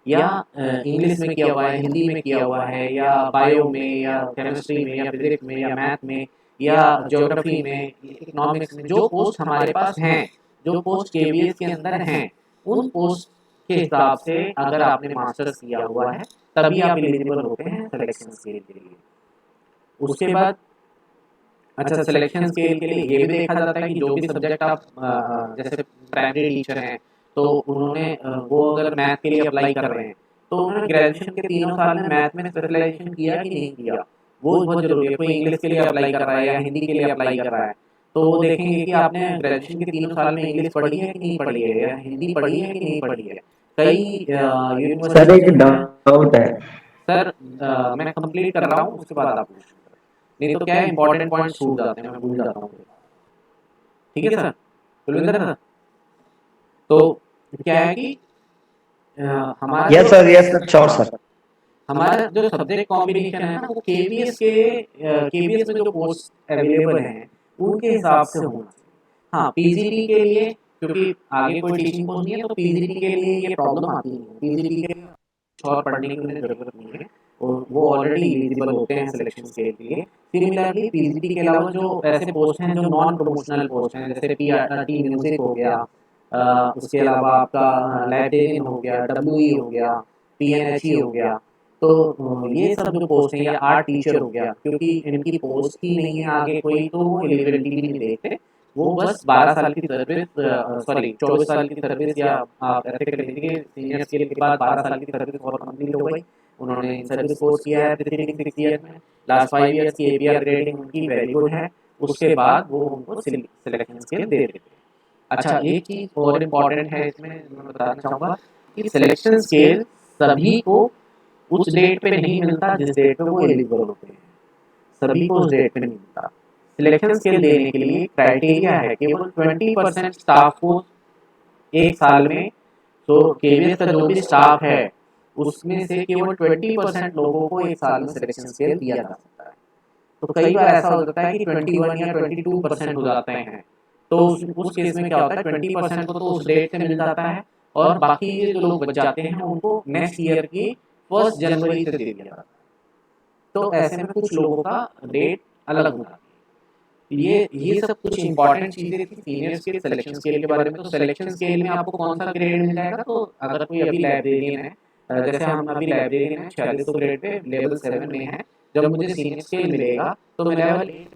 या इंग्लिश में किया हुआ है, हिंदी में किया हुआ है, या बायो में या केमिस्ट्री में या फिजिक्स में या मैथ में या ज्योग्राफी में, इकोनॉमिक्स में, जो पोस्ट हमारे पास हैं, जो पोस्ट केवीएस के अंदर हैं, उन पोस्ट के हिसाब से अगर आपने मास्टर्स किया हुआ है तभी आप एलिजिबल होते हैं सिलेक्शन स्केल के लिए। उसके बाद अच्छा सिलेक्शन स्केल के लिए ये भी देखा जाता है कि जो भी सब्जेक्ट आप जैसे प्राइमरी टीचर हैं तो उन्होंने वो अगर मैथ के लिए अप्लाई कर रहे हैं तो उन्होंने ग्रेजुएशन के 3 साल में मैथ में स्पेशलाइजेशन किया कि नहीं किया, वो बहुत जरूरी है। कोई इंग्लिश के लिए अप्लाई कर रहा है या हिंदी के लिए अप्लाई कर रहा है तो वो देखेंगे कि आपने ग्रेजुएशन के 3 साल में इंग्लिश पढ़ी है कि नहीं पढ़ी है, या हिंदी पढ़ी है कि नहीं पढ़ी है। कई सर एक डाउट है। सर मैं कंप्लीट कर रहा हूँ उसके बाद आप पूछें, नहीं तो क्या है इंपॉर्टेंट पॉइंट छूट जाते हैं, मैं भूल जाता हूँ। ठीक है सर, कुलविंदर सर, तो क्या है कि हमारा यस सर श्योर सर। हमारा जो सब्जेक्ट कॉम्बिनेशन है ना वो केवीएस में जो पोस्ट अवेलेबल हैं उनके हिसाब से होना चाहिए। हाँ पीजीटी के लिए क्योंकि आगे कोई टीचिंग पोस्ट नहीं है तो पीजीटी के लिए ये प्रॉब्लम आती है, पीजीटी के और पढ़ने की उन्हें जरूरत नहीं है और वो ऑलरेडी एलिजिबल होते हैं सिलेक्शन के लिए। सिमिलरली पीजीटी के अलावा जो ऐसे पोस्ट हैं जो नॉन प्रमोशनल पोस्ट हैं जैसे टी म्यूजिक हो गया, उसके अलावा आपका लाइब्रेरियन हो गया, डब्ल्यूई हो गया, पीएनएचई हो गया, तो ये सब जो पोस्ट हैं या आर्ट टीचर हो गया, क्योंकि इनकी पोस्ट ही नहीं है आगे कोई तो वो एलिजिबिलिटी भी नहीं देखते, वो बस 12 साल की सर्विस 24 साल की सर्विस या आप ऐसे कर लीजिए सीनियर स्केल के बाद 12 साल की सर्विस और कंप्लीट हो गई, उन्होंने सर्विस कोर्स किया है प्रीसीडिंग 6 ईयर में, लास्ट 5 ईयर्स की एपीआर ग्रेडिंग उनकी वेरी गुड है, उसके बाद वो उनको सिलेक्शन स्केल दे देते हैं। अच्छा एक चीज़ और इम्पॉर्टेंट है इसमें मैं बताना चाहूँगा कि सिलेक्शन स्केल सभी को उस डेट पे नहीं मिलता जिस डेट पे वो एलिजिबल होते हैं, सभी को उस डेट पे नहीं मिलता। सिलेक्शन स्केल देने के लिए क्राइटेरिया है केवल 20% स्टाफ को एक साल में, तो केवीएस का जो भी स्टाफ है उसमें से केवल 20% लोगों को एक साल में सिलेक्शन स्केल दिया जा सकता है। तो कई बार ऐसा हो जाता है कि 21 या 22% हो जाते हैं, तो उस केस में क्या होता है 20% को तो उस डेट से मिल जाता है और बाकी जो लोग बच जाते हैं उनको नेक्स्ट ईयर की 1 जनवरी से दे दिया जाता है। तो ऐसे में कुछ लोगों का रेट अलग होता है। ये सब कुछ इंपॉर्टेंट चीज़ें थी सीनियर स्केल सिलेक्शन स्केल के बारे में। तो सिलेक्शन स्केल में आपको कौन सा ग्रेड मिल जाएगा, तो अगर कोई अभी लाइब्रेरियन है, जैसे हम अभी लाइब्रेरियन है 4600 ग्रेड पे लेवल 7 में है, जब मुझे सीनियर स्केल मिलेगा तो मैं लेवल 8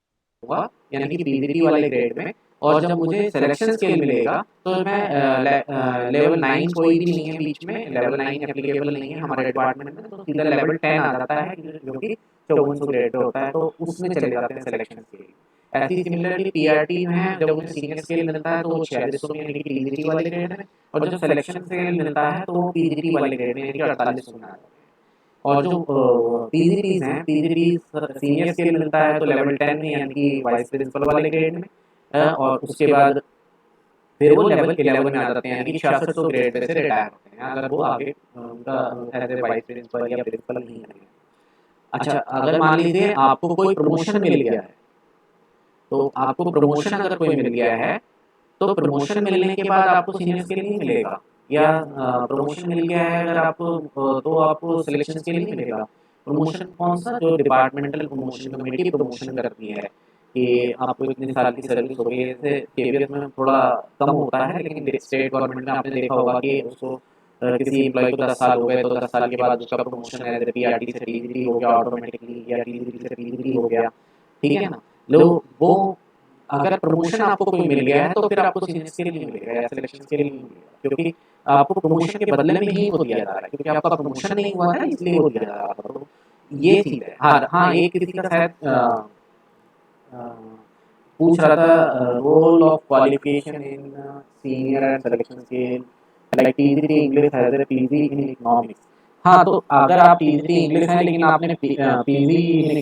होगा यानी कि पीजीटी वाले ग्रेड में, और जब मुझे सिलेक्शन स्केल मिलेगा तो मैं लेवल 9 कोई भी नहीं है बीच में, लेवल 9 एप्लीकेबल नहीं है हमारे डिपार्टमेंट में, तो सीधा लेवल 10 आ जाता है जो कि 5400 ग्रेड पे होता है, तो उसमें चले जाते हैं सिलेक्शन स्केल। ऐसी सिमिलरली पीआरटी में जब मुझे सीनियर स्केल मिलता है तो वो 4600 में यानी कि पीजीटी वाले ग्रेड में, और जब सिलेक्शन स्केल मिलता है तो वो पीजीटी वाले ग्रेड में यानी कि 4800 में आ जाता है। और जो पीजीटीज हैं, पीजीटी सीनियर स्केल मिलता है तो लेवल 10 में यानी कि वाइस प्रिंसिपल वाले ग्रेड में, और उसके बाद फिर वो लेवल 11 में आ जाते हैं, यानी कि 6600 ग्रेड पे से रिटायर होते हैं अगर वो आगे उनका एज ए वाइस प्रिंसिपल या प्रिंसिपल नहीं है। अच्छा, अगर मान लीजिए आपको कोई प्रमोशन मिल गया है, तो आपको प्रमोशन अगर कोई मिल गया है तो प्रमोशन मिलने के बाद आपको सीनियर स्केल नहीं मिलेगा, या प्रमोशन मिल गया है अगर आपको तो आपको सिलेक्शन स्केल नहीं मिलेगा। प्रमोशन कौन सा, जो डिपार्टमेंटल प्रमोशन कमेटी प्रमोशन करती है कि आपको इतने साल की सर्विस हो गई। जैसे केवीएस में थोड़ा कम होता है, लेकिन स्टेट गवर्नमेंट में आपने देखा होगा कि उसको किसी एम्प्लॉय को 10 साल हो गए तो 10 साल के बाद उसका प्रमोशन एज पीआरटी से टीजीटी हो गया ऑटोमेटिकली, या टीजीटी से पीजीटी हो गया, ठीक है ना। लो वो अगर प्रमोशन आपको कोई मिल गया है तो फिर आपको सीनियर स्केल नहीं मिलेगा या सिलेक्शन स्केल नहीं मिलेगा, क्योंकि आपको प्रमोशन के बदले में ही वो दिया जा रहा है, क्योंकि आपका प्रमोशन नहीं हुआ था इसलिए वो दिया जा रहा था। तो ये चीज़ है। हाँ हाँ, एक किसी का शायद पूछ रहा था role of qualification in senior and selection scale like TGT English has a PG in economics. हाँ, तो अगर आप टीजीटी इंग्लिश है लेकिन आपने पीजी इन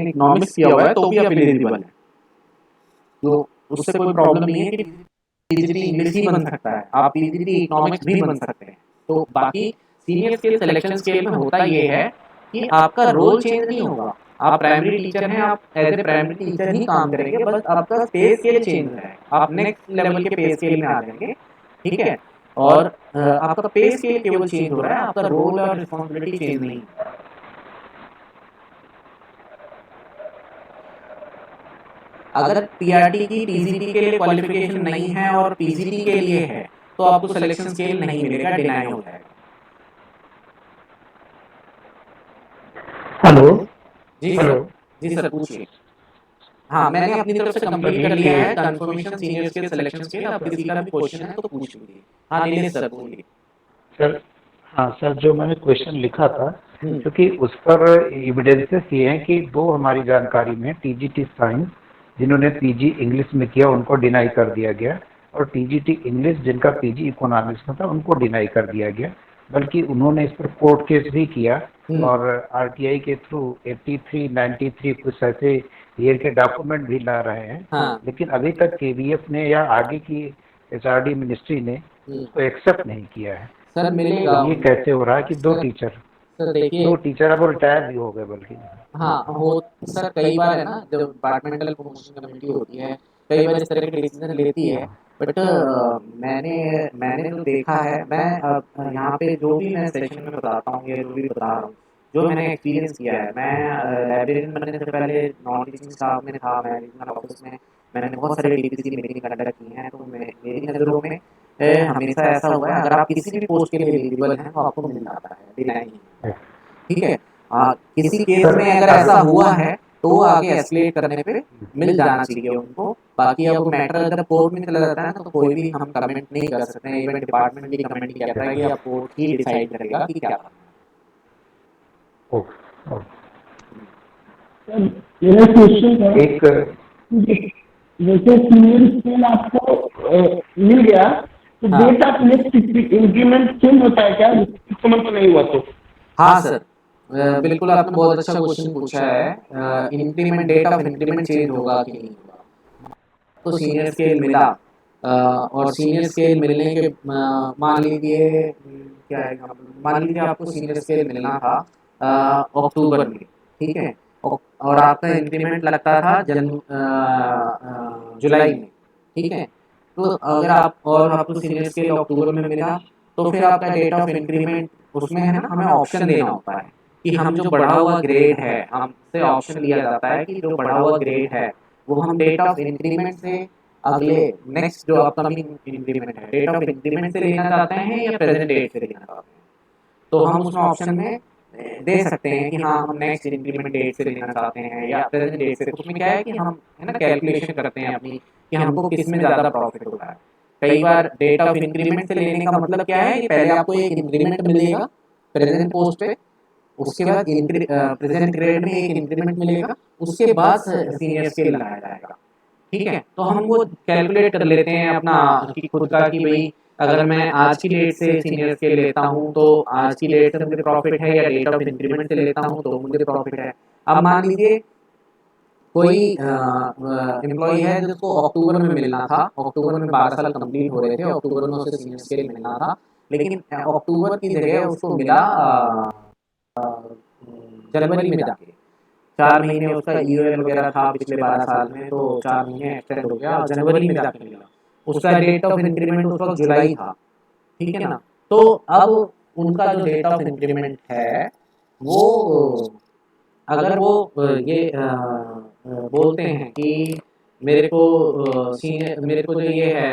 इकोनॉमिक्स किया हुआ है तो भी आप एलिजिबल है, तो उससे कोई प्रॉब्लम नहीं है कि पीजीटी इंग्लिश ही बन सकता है, आप पीजीटी इकोनॉमिक्स भी बन सकते हैं। तो बाकी सीनियर स्केल सिलेक्शन स्केल में होता ये है कि आपका रोल चेंज नहीं होगा। आप प्राइमरी टीचर हैं, आप एज ए प्राइमरी टीचर ही काम करेंगे, बस आपका पे स्केल चेंज है, आप नेक्स्ट लेवल के पे स्केल में आ जाएंगे, ठीक है। और आपका पे स्केल केवल चेंज हो रहा है, आपका रोल और रिस्पॉन्सिबिलिटी चेंज नहीं। अगर पीआरटी की टीजीटी के लिए क्वालिफिकेशन नहीं है और पीजीटी के लिए है तो आपको सिलेक्शन स्केल नहीं मिलेगा, डिनाई हो जाएगा। हेलो जी सर, जी सर पूछिए। हाँ, मैंने अपनी तरफ से कंप्लीट कर लिया है confirmation senior scale selection scale. अब किसी का भी क्वेश्चन है तो पूछ लीजिए। हाँ नीलेश सर बोलिए। सर हाँ सर, जो मैंने क्वेश्चन लिखा था हम्म। क्योंकि उस पर एविडेंसेस ये हैं कि दो हमारी जानकारी में टीजीटी साइंस जिन्होंने पीजी इंग्लिश में किया उनको डिनाई कर दिया गया, और टीजीटी इंग्लिश जिनका पीजी इकोनॉमिक्स में था उनको डिनाई कर दिया गया। बल्कि उन्होंने इस पर कोर्ट केस भी किया और आरटीआई के थ्रू 83, 93 कुछ ऐसे ईयर के डॉक्यूमेंट भी ला रहे हैं। हाँ। लेकिन अभी तक केवीएफ ने या आगे की एचआरडी मिनिस्ट्री ने उसको एक्सेप्ट नहीं किया है। सर मिलेगा। तो ये कैसे हो रहा है कि दो टीचर अब रिटायर भी हो गए बल्कि। हाँ हो सर, कई बार है ना जब डिपार्टमेंटल प्रमोशन कमेटी होती है कई बार इस तरह के डिसीजन लेती है, बट मैंने जो देखा है, मैं यहाँ पे जो भी मैं सेशन में बताता हूँ या जो भी बता रहा हूँ, जो मैंने एक्सपीरियंस किया है, मैं लाइब्रेरियन बनने से पहले नॉन टीचिंग स्टाफ में था, मैं रीजनल ऑफिस में मैंने बहुत सारे डीपीसी मीटिंग कंडक्ट की हैं। तो मेरी नज़रों में हमेशा ऐसा हुआ है, अगर आप किसी भी पोस्ट के लिए एलिजिबल हैं तो आपको मिल जाता है, डिनाई नहीं है, ठीक है। किसी केस में अगर ऐसा हुआ है तो आगे एस्केलेट करने पे मिल जाना चाहिए उनको। बाकी अब मैटर अगर कोर्ट में चला जाता है ना तो कोई भी हम कमेंट नहीं कर सकते हैं, इवन डिपार्टमेंट भी कमेंट नहीं करता है कि अब कोर्ट ही डिसाइड करेगा कि क्या करना है। मेरा क्वेश्चन था, एक जैसे सीनियर स्केल आपको मिल गया तो date of next increment change होता है क्या? समझ तो नहीं हुआ तो। हाँ सर, बिल्कुल आपने बहुत अच्छा क्वेश्चन पूछा है। Increment, date of increment change होगा कि नहीं होगा। तो सीनियर स्केल मिला और सीनियर स्केल मिलने के मान लीजिए क्या है, मान लीजिए आपको सीनियर स्केल मिलना था अक्टूबर में, ठीक है, और आपका इंक्रीमेंट लगता था जुलाई में, ठीक है। तो अगर आपको सीनियर स्केल अक्टूबर में मिला तो फिर आपका डेट ऑफ इंक्रीमेंट उसमें है ना, हमें ऑप्शन देना होता है कि हम जो बढ़ा हुआ ग्रेड है, हमसे ऑप्शन लिया जाता है कि जो बढ़ा हुआ ग्रेड है वो हम डेट ऑफ इंक्रीमेंट से अगले नेक्स्ट जो अपकमिंग इंक्रीमेंट है डेट ऑफ इंक्रीमेंट से लेना चाहते हैं या प्रेजेंट डेट से लेना चाहते हैं। तो हम उसमें ऑप्शन में दे सकते हैं कि हाँ हम नेक्स्ट इंक्रीमेंट डेट से लेना चाहते हैं या प्रेजेंट डेट से। उसमें क्या है कि हम है ना कैलकुलेशन करते हैं अपनी कि हमको किस में ज़्यादा प्रॉफिट हो रहा है। कई बार डेट ऑफ इंक्रीमेंट से लेने का मतलब क्या है कि पहले आपको एक इंक्रीमेंट मिलेगा प्रेजेंट पोस्ट पे, उसके बाद प्रेजेंट ग्रेड में एक इंक्रीमेंट मिलेगा, उसके बाद सीनियर स्केल लगाया जाएगा, ठीक है। तो हम वो कैलकुलेट कर लेते हैं अपना कि खुद का कि भाई अगर मैं आज की डेट से सीनियर स्केल लेता हूँ तो आज की डेट से मुझे प्रॉफिट है, या डेट ऑफ इंक्रीमेंट से लेता हूँ तो मुझे प्रॉफिट है। अब मान लीजिए कोई एम्प्लॉय है जिसको अक्टूबर में मिलना था, अक्टूबर में 12 साल कंप्लीट हो रहे थे, अक्टूबर में उसे सीनियर स्केल मिलना था, लेकिन अक्टूबर की जगह उसको मिला जनवरी में जाके। 4 महीने उसका ईओएल वगैरह था पिछले 12 साल में, तो 4 महीने एक्सटेंड हो गया, जनवरी में जाके मिला। उसका डेट ऑफ इंक्रीमेंट उस वक्त जुलाई था, ठीक है ना। तो अब उनका जो डेट ऑफ इंक्रीमेंट है वो अगर वो ये बोलते हैं कि मेरे को मेरे को जो ये है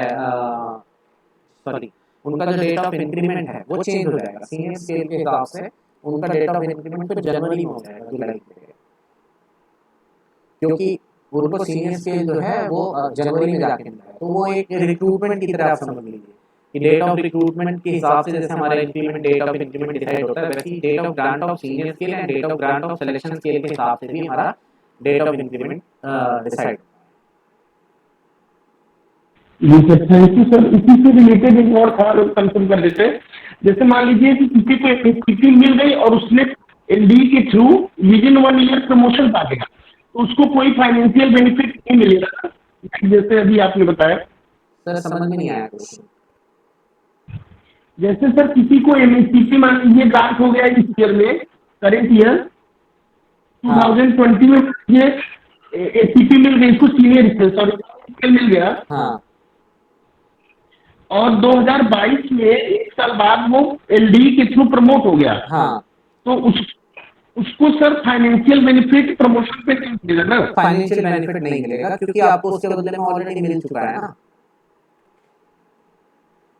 सॉरी, उनका जो डेट ऑफ इंक्रीमेंट है वो चेंज हो जाएगा सीनियर स्केल के हिसाब से। उनका डेट ऑफ इंक्रीमेंट फिर जनवरी में हो जाएगा, जुलाई के, क्योंकि उनको सीनियर स्केल जो है वो जनवरी में जाके मिला है। तो वो एक रिक्रूटमेंट की तरह आप समझ लीजिए कि डेट ऑफ रिक्रूटमेंट के हिसाब से जैसे हमारा increment date of increment decide होता है, वैसे ही date of grant of senior scale and date of grant of selection scale के हिसाब से भी हमारा डेट ऑफ इंक्रीमेंट डिसाइड। जी सर, थैंक यू सर। इसी से रिलेटेड एक और था कंसर्न कर देते हैं। जैसे मान लीजिए कि किसी को एक स्थिति मिल गई और उसने एलडी के through with in 1 year promotion पा गया, तो उसको कोई फाइनेंशियल बेनिफिट नहीं मिलेगा, जैसे अभी आपने बताया। सर समझ में नहीं आया क्वेश्चन। जैसे सर किसी को एमएससीपी मान लीजिए ग्रांट हो गया इस ईयर में, करेंट ईयर 2020 में ये एसीपी मिल गई, इसको सीनियर स्केल मिल गया। हाँ। और 2022 में 1 साल बाद वो एलडी के थ्रू प्रमोट हो गया। हाँ। तो उसको सर फाइनेंशियल बेनिफिट प्रमोशन पे नहीं मिलेगा ना? फाइनेंशियल बेनिफिट नहीं मिलेगा क्योंकि आपको उसके बदले में ऑलरेडी मिल चुका है ना।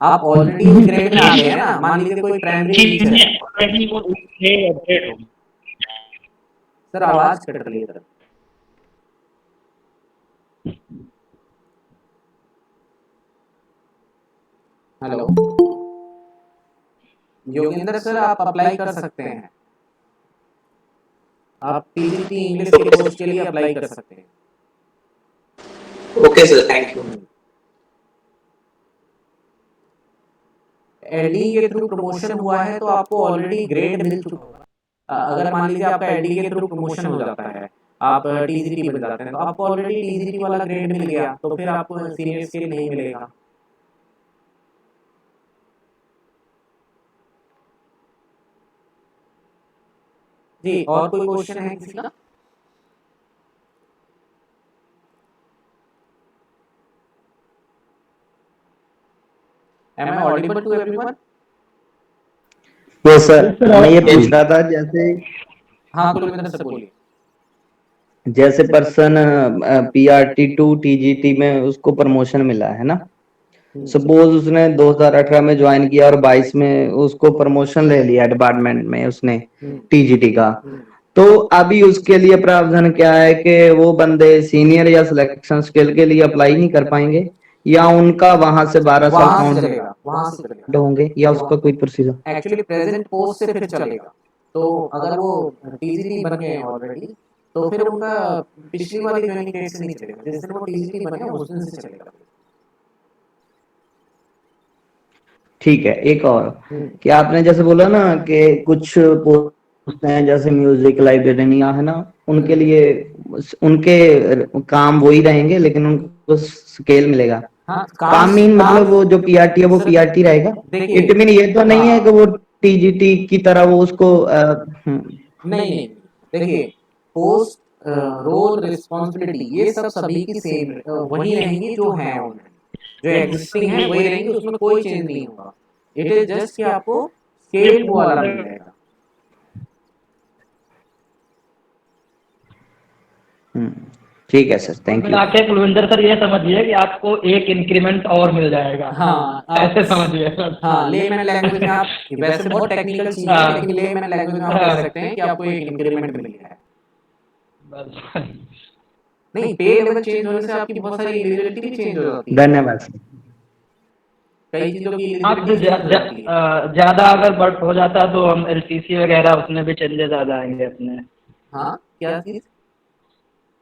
आप ऑलरेडी उस ग्रेड में आ गए हैं ना। मान लीजिए कोई प्राइमरी टीचर है। सर आवाज कट रही है सर। हेलो योगेंद्र सर, आप अप्लाई कर सकते हैं, आप टीजीटी इंग्लिश के कोर्स के लिए अप्लाई कर सकते हैं। Okay sir, thank you. LD के थ्रू प्रमोशन हुआ है तो आपको ऑलरेडी ग्रेड मिल चुका होगा। अगर मान लीजिए आपका एलडी के थ्रू प्रमोशन हो जाता है, आप टीजीटी बन जाते हैं, तो आपको ऑलरेडी टीजीटी वाला ग्रेड मिल गया, तो फिर आपको सीनियर स्केल नहीं मिलेगा। जी, और कोई क्वेश्चन है किसी का? Am I audible to everyone? Yes sir, मैं ये पूछ रहा था जैसे हाँ कुलविंदर सर बोलिए। जैसे पर्सन पीआरटी टू टीजीटी में उसको प्रमोशन मिला है ना, सपोज उसने 2018 में ज्वाइन किया और 22 में उसको प्रमोशन ले लिया डिपार्टमेंट में उसने टीजीटी का, तो अभी उसके लिए प्रावधान क्या है कि वो बंदे सीनियर या सिलेक्शन स्केल के लिए अप्लाई नहीं कर पाएंगे, या उनका वहां से 12 साल काउंट होंगे, या उसका कोई प्रोसीजर? एक्चुअली प्रेजेंट पोस्ट से फिर चलेगा। तो अगर वो टीजीटी बन गए ऑलरेडी तो फिर उनका पिछली वाली ज्वाइनिंग डेट से नहीं चलेगा, जिस दिन वो टीजीटी बने उस दिन से चलेगा। ठीक है। एक और कि आपने जैसे बोला ना कि कुछ पोस्ट हैं जैसे म्यूजिक लाइब्रेरियन है ना, उनके लिए उनके काम वही रहेंगे लेकिन उनको स्केल मिलेगा। हाँ, काम मीन मतलब वो जो पीआरटी है वो पीआरटी रहेगा। इट मीन ये तो नहीं है कि वो टीजीटी की तरह वो उसको नहीं। देखिए पोस्ट, रोल, रिस्पॉन्सिबिलिटी ये सब सभी की सेम वही रहेंगी जो है ऑलरेडी, जो एग्जिस्टिंग है वही रहेंगी, उसमें कोई चेंज नहीं होगा। इट इज जस्ट कि आपको स्केल वो वाला मिल जाएगा। ठीक है सर, थैंक यू। आके कुलविंदर सर ये समझिए कि आपको एक इंक्रीमेंट और मिल जाएगा। हाँ, ऐसे समझिए। हाँ, लेमैन लैंग्वेज में आप वैसे बहुत टेक्निकल चीज है, लेकिन लेमैन लैंग्वेज में आप कह सकते हैं कि आपको एक इंक्रीमेंट मिल गया है। नहीं, पे लेवल चेंज होने से आपकी बहुत सारी एलिजिबिलिटी भी चेंज हो जाती है। धन्यवाद सर। कई चीजों की ज्यादा अगर बढ़ हो जाता तो हम एलटीसी वगैरह उसमें भी चेंजेस आ जाएंगे अपने। हाँ, क्या चीज?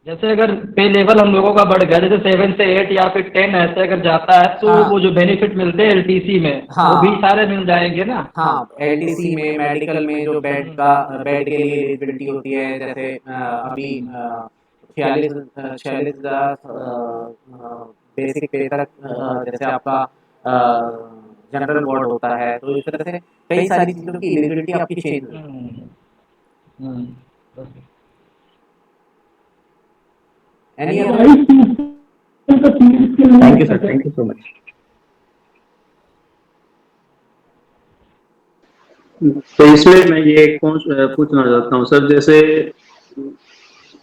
जैसे अगर पे लेवल हम लोगों का बढ़ गया, जैसे 7 से 8 या फिर 10 ऐसे अगर जाता है तो वो जो बेनिफिट मिलते हैं एलटीसी में वो भी सारे मिल जाएंगे ना? हाँ, एलटीसी में, मेडिकल में जो बेड के लिए एलिजिबिलिटी होती है, जैसे अभी 46,000 बेसिक पे तक जैसे आपका जनरल वार्ड होता है, तो इस तरह से कई सारी चीज़ों की एलिजिबिलिटी आपकी चेंज हो any other. Thank you sir, thank you so much. तो इसमें मैं ये पूछना चाहता हूँ सर, जैसे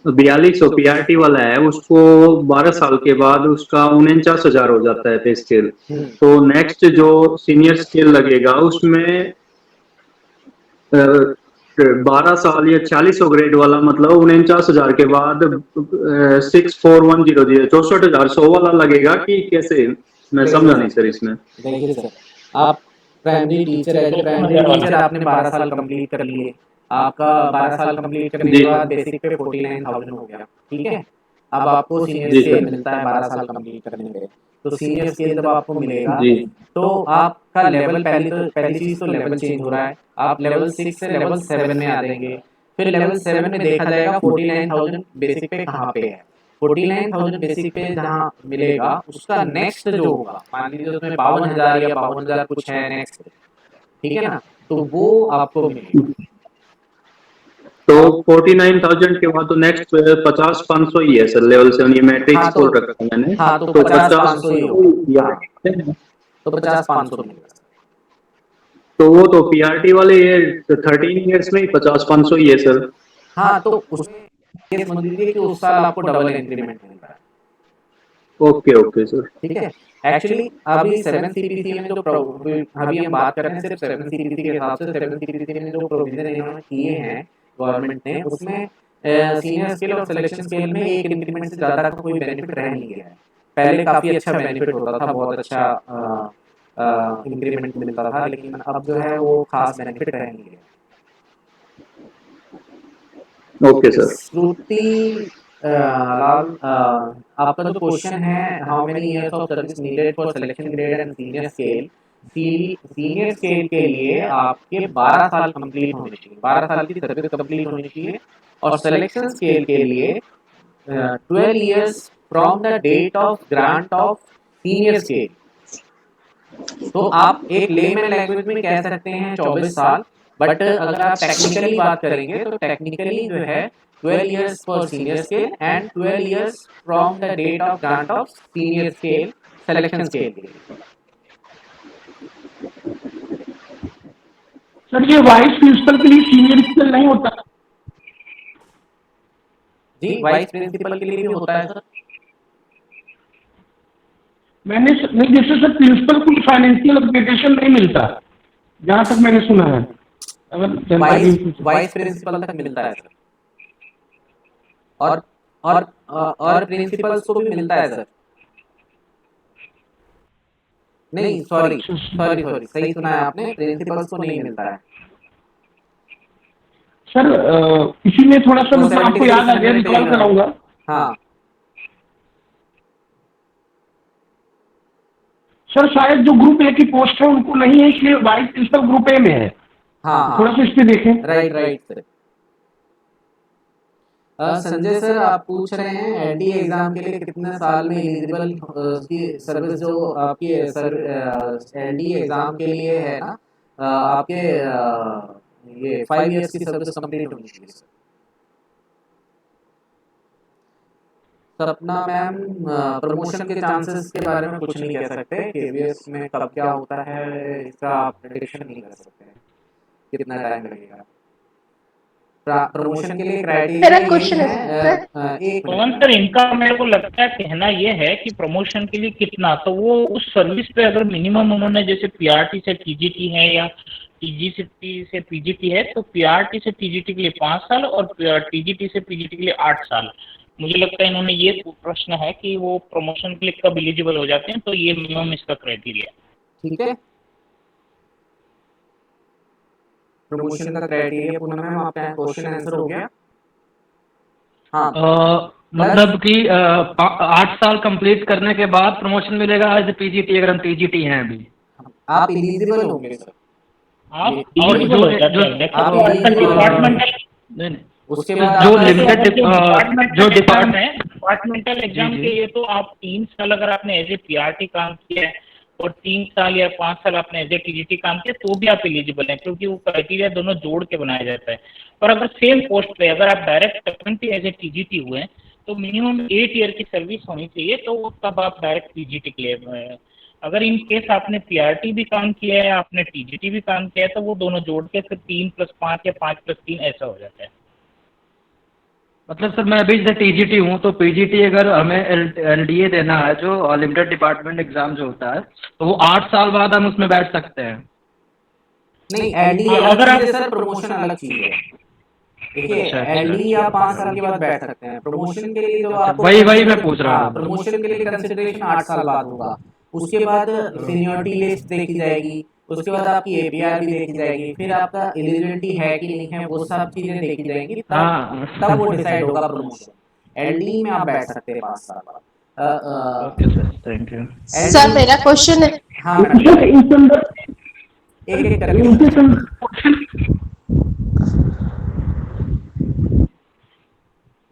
4200 पीआरटी वाला है, उसको 12 साल के बाद उसका 49,000 हो जाता है पे स्केल। तो नेक्स्ट जो सीनियर स्केल लगेगा उसमें 12 साल या 4600 ग्रेड वाला, मतलब 49,000 के बाद 64,100 64,100 वाला लगेगा कि कैसे? मैं समझा नहीं सर इसमें। देखिए सर, आप प्राइमरी टीचर है, प्राइमरी टीचर आपने 12 साल कंप्लीट कर लिए, आपका 12 साल कंप्लीट करने के बाद बेसिक पे 49,000 हो गया, ठीक है। अब आपको सीनियर स्केल मिलता है 12 साल कंप्लीट करने पे, तो सीनियर स्केल जब आपको मिलेगा तो आपका लेवल पहली चीज तो लेवल चेंज हो रहा है, आप लेवल 6 से लेवल 7 में आ जाएंगे। फिर लेवल 7 में देखा जाएगा 49,000 बेसिक पे कहाँ पे है, 49,000 बेसिक पे जहाँ मिलेगा उसका नेक्स्ट जो होगा, मान लीजिए उसमें 52,000 या 52,000 कुछ है नेक्स्ट, ठीक है ना, तो वो आपको मिलेगा। तो 49,000 के बाद तो नेक्स्ट 50,500 ही है सर लेवल 7, ये मैट्रिक्स खोल रखा है मैंने। हाँ, तो 50,500 ही होगा, तो 50,500 मिलेगा। तो वो तो पीआरटी वाले ये 13 इयर्स में ही 50,500 ही है सर। हाँ, तो उस ये समझ लीजिए कि उस साल आपको डबल इंक्रीमेंट मिलता है। ओके ओके सर, ठीक है। एक्चुअली अभी 7 सीपीसी में जो अभी हम बात कर रहे हैं सिर्फ 7 सीपीसी के हिसाब से, 7 सीपीसी में जो प्रोविजन इन्होंने किए हैं गवर्नमेंट ने, उसमें सीनियर स्केल और सिलेक्शन स्केल में एक इंक्रीमेंट से ज़्यादा का कोई बेनिफिट रह नहीं गया है। पहले काफ़ी अच्छा बेनिफिट होता था, बहुत अच्छा इंक्रीमेंट मिलता था, लेकिन अब जो है वो खास बेनिफिट रह नहीं गया। Okay sir. श्रुति लाल, आपका जो क्वेश्चन है how many years of service needed for selection grade and senior scale, senior scale के लिए आपके 12 साल कंप्लीट होने चाहिए, 12 साल की सर्विस कंप्लीट होनी चाहिए, और सिलेक्शन स्केल के लिए 12 years from the date of grant of senior scale. तो आप एक लेमैन लैंग्वेज में कह सकते हैं 24 साल, बट अगर आप टेक्निकली बात करेंगे तो टेक्निकली जो है 12 years for senior scale and 12 years from the date of grant of senior scale selection scale। Sir ये वाइस प्रिंसिपल के लिए सीनियर स्केल नहीं होता? जी, वाइस प्रिंसिपल के लिए भी होता है सर। मैंने नहीं, जैसे सर प्रिंसिपल को फाइनेंशियल अपग्रेडेशन नहीं मिलता, जहाँ तक मैंने सुना है। अगर वाइस प्रिंसिपल तक मिलता है सर, और प्रिंसिपल्स को भी मिलता है सर। नहीं, सॉरी, सही सुना है आपने, प्रिंसिपल्स को नहीं मिलता है सर। इसी में थोड़ा सा मतलब आपको याद आ गया, रिकॉल कराऊंगा। हाँ सर, शायद जो ग्रुप ए की पोस्ट है उनको नहीं है, इसलिए वाइस प्रिंसिपल ग्रुप ए में है। हाँ, थोड़ा सा इस पे देखें। Right sir. संजय सर, आप पूछ रहे हैं एनडीए एग्जाम के लिए कितने साल में एलिजिबल की सर्विस, जो आपकी एनडीए एग्जाम के लिए है ना, आपके ये 5 इयर्स की सर्विस कंप्लीट होनी चाहिए सर। सपना मैम, प्रमोशन के चांसेस के बारे में कुछ नहीं कह सकते, केवीएस में कब क्या होता है इसका आप प्रेडिक्शन नहीं कर सकते, कितना टाइम लगेगा। प्रमोशन के लिए क्राइटेरिया क्वेश्चन है पवन सर, इनका मेरे को लगता है कहना ये है कि प्रमोशन के लिए कितना, तो वो उस सर्विस पे अगर मिनिमम उन्होंने जैसे पीआरटी से टीजीटी है या टीजीटी से पीजीटी है, तो पीआरटी से टीजीटी के लिए 5 साल और टीजीटी से पीजीटी के लिए 8 साल। मुझे लगता है इन्होंने ये प्रश्न है कि वो प्रमोशन के लिए कब एलिजिबल हो जाते हैं, तो ये मिनिमम इसका क्राइटेरिया। ठीक है, प्रमोशन का क्राइटेरिया पूर्ण मैम आपका क्वेश्चन आंसर हो गया। हाँ, मतलब कि 8 साल कंप्लीट करने के बाद प्रमोशन मिलेगा एज पीजीटी, अगर हम पीजीटी हैं अभी। आप एलिजिबल होंगे सर, आप एलिजिबल हो जाते हैं। डिपार्टमेंटल उसके बाद जो आपका लिमिटेड जो डिपार्टमेंटल एग्जाम जी, जी। के लिए तो आप 3 साल अगर आपने एज ए पीआरटी काम किया है और 3 साल या 5 साल आपने एज ए टीजीटी काम किया तो भी आप एलिजिबल हैं, क्योंकि वो क्राइटेरिया दोनों जोड़ के बनाया जाता है। पर अगर सेम पोस्ट पे अगर आप direct appointee as a TGT हुए हैं तो मिनिमम 8 ईयर की सर्विस होनी चाहिए, तो तब आप डायरेक्ट टीजीटी क्लियर। अगर इन केस आपने पीआरटी भी काम किया है, आपने टीजीटी भी काम किया है, तो वो दोनों जोड़ के फिर 3+5 या 5+3 ऐसा हो जाता है। मतलब सर मैं अभी जैसे टीजीटी हूँ, तो पीजीटी अगर हमें एलडीए देना है, जो लिमिटेड डिपार्टमेंट एग्जाम जो होता है, तो वो 8 साल बाद हम उसमें बैठ सकते हैं। नहीं, एलडी अगर अलग आप चीज है सर, प्रमोशन अलग चीज है। देखिए एलडी आप 5 साल के बाद बैठ सकते हैं, प्रमोशन के लिए जो आपको वही मैं पूछ रहा हाँ, हूँ। प्रमोशन के लिए कंसिडरेशन 8 साल बाद होगा। उसके बाद सीनियरिटी लिस्ट देखी जाएगी, उसके बाद आपकी एपीआर भी देखी जाएगी, फिर आपका एलिजिबिलिटी है कि नहीं है वो सब चीजें देखी जाएंगी, तब वो डिसाइड होगा प्रमोशन। एलडी में आप बैठ सकते हैं 5 साल बाद। Okay sir, thank you. Sir मेरा क्वेश्चन है, हाँ मैडम, इस संदर्भ एक एक करके इनके क्वेश्चन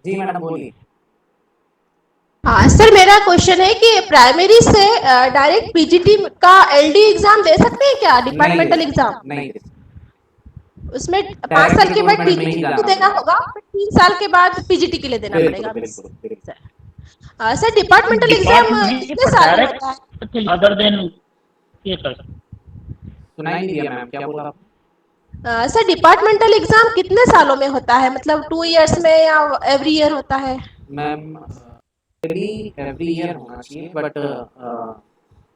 जी मैडम बोलिए। हाँ सर मेरा क्वेश्चन है कि प्राइमरी से डायरेक्ट पीजीटी का एलडी एग्जाम दे सकते हैं क्या, डिपार्टमेंटल एग्जाम? नहीं, उसमें 5 साल के बाद recruitment में ही टीजीटी जाना को देना होगा, फिर 3 साल के बाद पीजीटी के लिए देना पड़ेगा। सर डिपार्टमेंटल एग्जाम कितने साल में होता है? अदर देन ये कर सुनाई नहीं दिया मैम, क्या बोला आप? सर डिपार्टमेंटल एग्जाम कितने सालों में होता है, मतलब 2 इयर्स में या एवरी ईयर होता है? मैम एवरी ईयर होना चाहिए, बट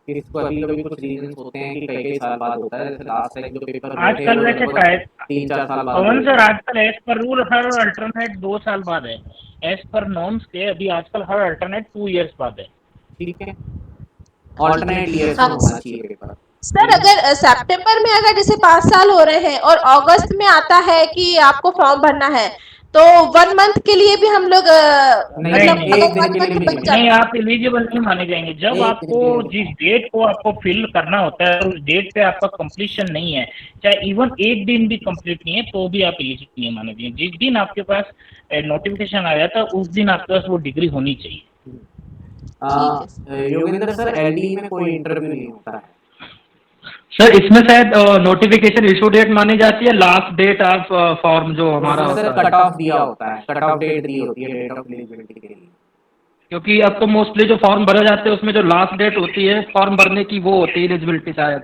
इसको कभी कुछ रीजंस होते हैं कि कई साल बाद होता है, जैसे लास्ट टाइम जो पेपर आजकल वैसे शायद 3-4 साल बाद पवन सर, आजकल एज पर रूल हर अल्टरनेट 2 साल बाद है। एज पर नॉर्म्स के अभी आजकल हर अल्टरनेट 2 इयर्स बाद है। ठीक है, ऑल्टरनेट ईयर्स में होना चाहिए पेपर। सर अगर सितंबर में अगर जैसे 5 साल हो रहे हैं और अगस्त में आता है कि आपको फॉर्म भरना है, तो 1 मंथ के लिए भी हम लोग मतलब एक अगर दिन 1 के लिए मंथ भी बच नहीं। जाए नहीं, आप एलिजिबल नहीं माने जाएंगे। जब एक आपको दिन जिस डेट को आपको फिल करना होता है उस डेट पे आपका कंप्लीशन नहीं है, चाहे इवन एक दिन भी कंप्लीट नहीं है, तो भी आप एलिजिबल नहीं माने जाएंगे। जिस दिन आपके पास नोटिफिकेशन आ जाता है उस दिन आपके पास वो डिग्री होनी चाहिए। योगेंद्र सर, एलडी में कोई इंटरव्यू नहीं होता है सर इसमें शायद नोटिफिकेशन इशू डेट मानी जाती है, लास्ट डेट ऑफ फॉर्म जो हमारा सर, होता है, कट ऑफ दिया होता है, कट ऑफ डेट दी होती है डेट ऑफ एलिजिबिलिटी के लिए। क्योंकि अब तो मोस्टली जो फॉर्म भरे जाते हैं उसमें जो लास्ट डेट होती है फॉर्म भरने की वो होती है एलिजिबिलिटी शायद।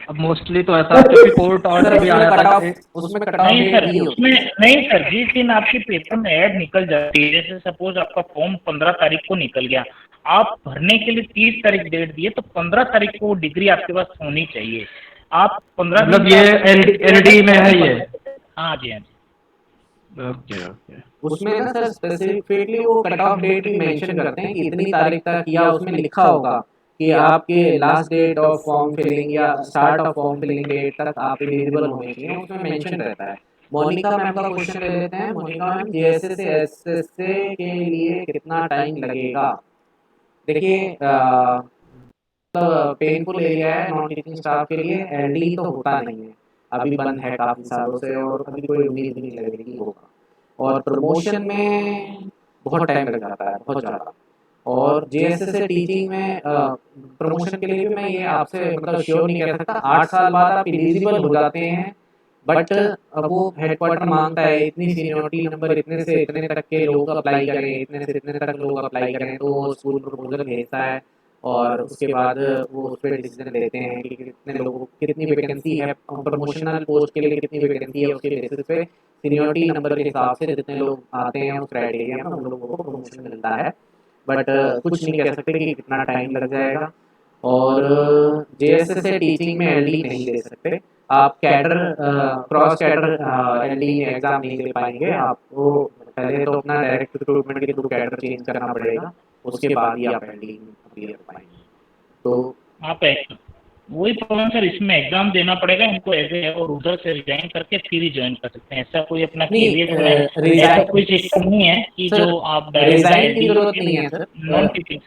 अब मोस्टली तो ऐसा है, क्योंकि कोर्ट ऑर्डर भी आया था। उसमें कट ऑफ नहीं डेट सर, दी होती उसमें नहीं सर, जिस दिन आपके पेपर में ऐड निकल जाती है, जैसे सपोज आपका फॉर्म 15 तारीख को निकल गया, आप भरने के लिए 30 तारीख डेट दिए, तो 15 तारीख को डिग्री आपके पास होनी चाहिए। आप 15 मतलब ये एलडी में है ये? हाँ जी, हाँ जी। Okay okay. उसमें ना सर स्पेसिफिकली वो कट ऑफ डेट भी मेंशन करते हैं कि इतनी तारीख तक, या उसमें लिखा होगा कि आपके last date of form filling या start of form filling date तक आप एलिजिबल होने चाहिए, उसमें मेंशन रहता है। मोनिका मैम का क्वेश्चन ले लेते हैं। मोनिका मैम, जेएसएस से एसएसए के लिए कितना टाइम लगेगा? देखिए पेनफुल एरिया है नॉन टीचिंग स्टाफ के लिए, एलडी तो होता नहीं है, अभी बंद है काफ़ी सालों से, और अभी कोई उम्मीद भी नहीं लग रही होगा। और प्रमोशन में बहुत टाइम लग जाता है, बहुत ज़्यादा। और जेएसएस से टीचिंग में प्रमोशन के लिए भी मैं ये आपसे मतलब श्योर नहीं कह सकता। 8 साल बाद आप एलिजिबल हो जाते हैं, बट अब वो हेडक्वार्टर मांगता है इतनी सीनियरिटी नंबर, इतने से इतने तक के लोग अप्लाई करें, इतने से इतने तक लोग अप्लाई करें, तो स्कूल प्रपोजल भेजता है और उसके बाद वो उस पर डिसीजन लेते हैं कि कितने लोगों को कितनी वैकेंसी है, प्रमोशनल पोस्ट के लिए कितनी वैकेंसी है, उसके बेसिस पे सीनियरिटी नंबर के हिसाब से जितने लोग आते हैं उस क्राइटेरिया में उन लोगों को प्रमोशन मिलता है। बट कुछ नहीं कह सकते कि कितना टाइम लग जाएगा। और जेएसएस से टीचिंग में एलडी नहीं दे सकते आप, cadre cross cadre LD exam नहीं दे पाएंगे। आपको पहले तो अपना डायरेक्ट रिक्रूटमेंट के थ्रू कैडर चेंज करना पड़ेगा, उसके बाद ही आप एलडी क्लियर कर पाएंगे। तो आप वही पवन सर, इसमें एग्जाम देना पड़ेगा इनको एज और उधर से रिजाइन करके फिर ही ज्वाइन कर सकते हैं। ऐसा कोई अपना कैरियर ऐसा कोई सिस्टम नहीं है कि जो आप रिजाइन की जरूरत नहीं है sir. Non teaching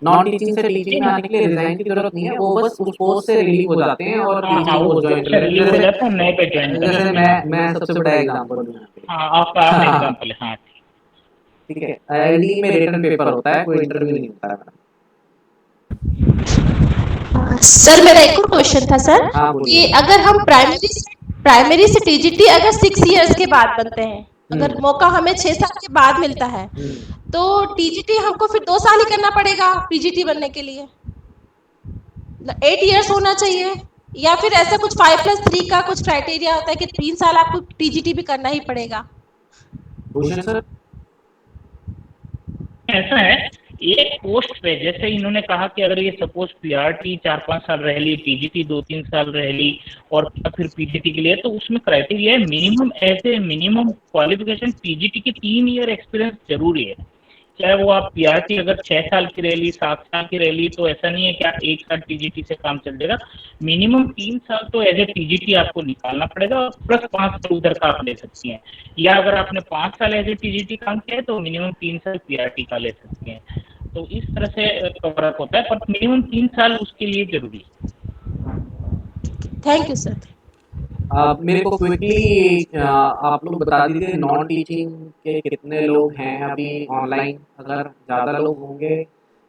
non teaching से टीचिंग में आने के लिए रिजाइन की जरूरत नहीं है, वो बस उस पोस्ट से रिलीव हो जाते हैं और हाँ टीचिंग वो पोस्ट ज्वाइन कर लेते रिलीव हो हैं। जाते हैं, नए पे ज्वाइन कर जैसे लेते हैं। मैं सबसे बड़ा एग्जाम्पल दूं यहाँ पे। हाँ आपका आप एग्जाम्पल है। हाँ ठीक है, IIT में रिटन पेपर होता है, कोई इंटरव्यू नहीं होता है। सर मेरा एक और क्वेश्चन था सर, हाँ, कि बोलिए। अगर हम प्राइमरी से टीजीटी अगर 6 इयर्स के बाद बनते हैं, अगर मौका हमें 6 साल के बाद मिलता है, तो टीजीटी हमको फिर 2 साल ही करना पड़ेगा पीजीटी बनने के लिए? 8 इयर्स होना चाहिए, या फिर ऐसा कुछ 5+3 का कुछ क्राइटेरिया होता है कि 3 साल आपको टीजीटी भी करना ही पड़ेगा? भूषण सर, ऐसा है, एक पोस्ट पे जैसे इन्होंने कहा कि अगर ये सपोज पीआरटी 4-5 साल रह ली, पीजीटी 2-3 साल रह ली और फिर पीजीटी के लिए, तो उसमें क्राइटेरिया है मिनिमम, ऐसे मिनिमम क्वालिफिकेशन पीजीटी की 3 ईयर एक्सपीरियंस जरूरी है। चाहे वो आप पीआरटी अगर 6 साल की रह ली, 7 साल की रह ली, तो ऐसा नहीं है कि आप 1 साल टीजीटी से काम चल जाएगा। मिनिमम 3 साल तो एज ए टीजीटी आपको निकालना पड़ेगा, और प्लस 5 साल उधर का आप ले सकती हैं, या अगर आपने 5 साल एज ए टीजीटी काम किया है तो मिनिमम 3 साल पीआरटी का ले सकती हैं। तो इस तरह से कवर अप होता है, पर मिनिमम 3 साल उसके लिए जरूरी है। Thank you sir. मेरे को क्विकली आप लोग बता दीजिए नॉन टीचिंग के कितने लोग हैं अभी ऑनलाइन। अगर ज़्यादा लोग होंगे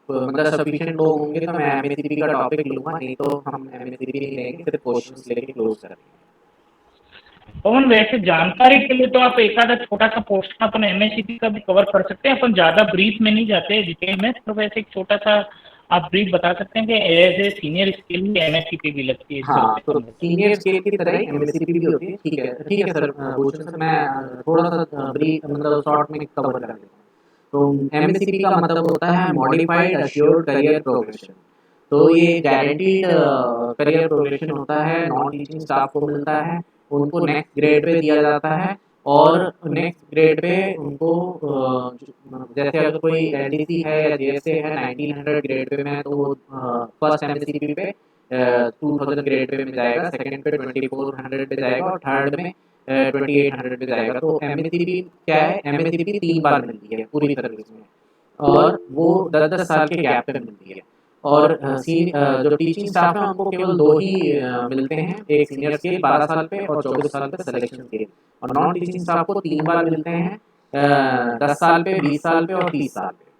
तो मतलब सफिशिएंट लोग होंगे तो मैं एमएससीपी का टॉपिक लूँगा, नहीं तो हम एमएससीपी नहीं लेंगे, सिर्फ क्वेश्चंस लेके क्लोज करेंगे। पवन वैसे जानकारी के लिए तो आप एक आधा छोटा सा पोस्ट का अपन एमएससीपी का भी कवर कर सकते हैं, अपन ज़्यादा ब्रीफ में नहीं जाते डिटेल में, तो वैसे एक छोटा सा आप ब्रीफ बता सकते हैं कि एज ए सीनियर स्केल में एमएससीपी भी लगती है इस तरह हाँ, से। तो सीनियर स्केल की तरह ही एमएससीपी भी होती है। ठीक है सर, भूषण सर मैं थोड़ा सा ब्रीफ मतलब शॉर्ट में कवर कर देता हूँ। तो एमएससीपी का मतलब होता है मॉडिफाइड अश्योर्ड करियर प्रोग्रेशन। तो ये गारंटीड करियर प्रोग्रेशन होता है, नॉन टीचिंग स्टाफ को मिलता है, उनको नेक्स्ट ग्रेड पे दिया जाता है, और नेक्स्ट ग्रेड पे उनको जैसे अगर कोई एलडीसी है या जेएसए है 1900 ग्रेड पे में, तो वो फर्स्ट एमएससीपी पे 2000 ग्रेड पे में जाएगा, सेकंड पे 2400 पे जाएगा, और थर्ड में 2800 पे जाएगा। तो एमएससीपी क्या है, एमएससीपी 3 बार मिलती है पूरी सर्विस में, और वो 10-10 साल के गैप पे मिलती है। और जो टीचिंग स्टाफ है उनको केवल 2 ही मिलते हैं, एक सीनियर स्केल 12 साल पे और 24 साल पे सिलेक्शन स्केल, और नॉन टीचिंग स्टाफ को 3 बार मिलते हैं, 10 साल पे, 20 साल पे और 30 साल पे।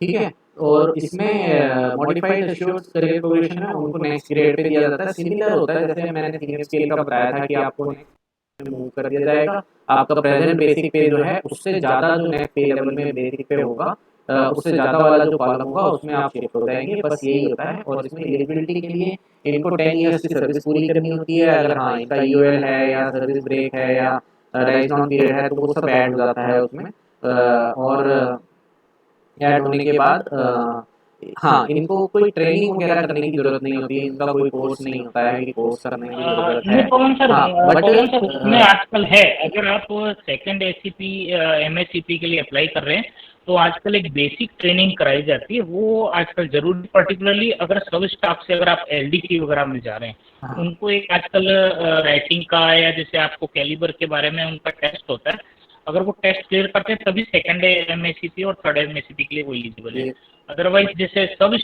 ठीक है, और इसमें मॉडिफाइड अश्योर्ड करियर प्रोग्रेशन है, उनको नेक्स्ट ग्रेड पे दिया जाता है। सिमिलर होता है जैसे मैंने सीनियर स्केल का बताया था कि आपको नेक्स्ट मूव कर दिया जाएगा, आपका प्रेजेंट बेसिक पे जो है उससे ज़्यादा जो नेक्स्ट पे लेवल में बेसिक पे होगा, उससे ज़्यादा वाला जो कॉलम होगा उसमें आप शिफ्ट हो जाएंगे, बस यही होता है। और इसमें एलिजिबिलिटी के लिए इनको 10 ईयर्स की सर्विस पूरी करनी होती है। अगर हाँ इनका यूएल है या सर्विस ब्रेक है या राइज ऑन पीरियड है तो वो सब ऐड हो जाता है उसमें, और ऐड होने के बाद हाँ इनको कोई ट्रेनिंग वगैरह करने की जरूरत नहीं होती है, इनका कोई कोर्स नहीं होता है कि कोर्स करने की जरूरत है। पवन सर, हाँ, पवन सर उसमें आजकल है, अगर आप सेकंड एससीपी एमएससीपी के लिए अप्लाई कर रहे हैं तो आजकल एक बेसिक ट्रेनिंग कराई जाती है, वो आजकल जरूरी, पर्टिकुलरली अगर सब स्टाफ से अगर आप एलडीसी वगैरह में जा रहे हैं, उनको एक आजकल राइटिंग का या जैसे आपको कैलिबर के बारे में उनका टेस्ट होता है, अगर वो टेस्ट क्लियर करते हैं तभी सेकंड एमएससीपी और थर्ड एमएससीपी के लिए वो एलिजिबल है। अदरवाइज जैसे सब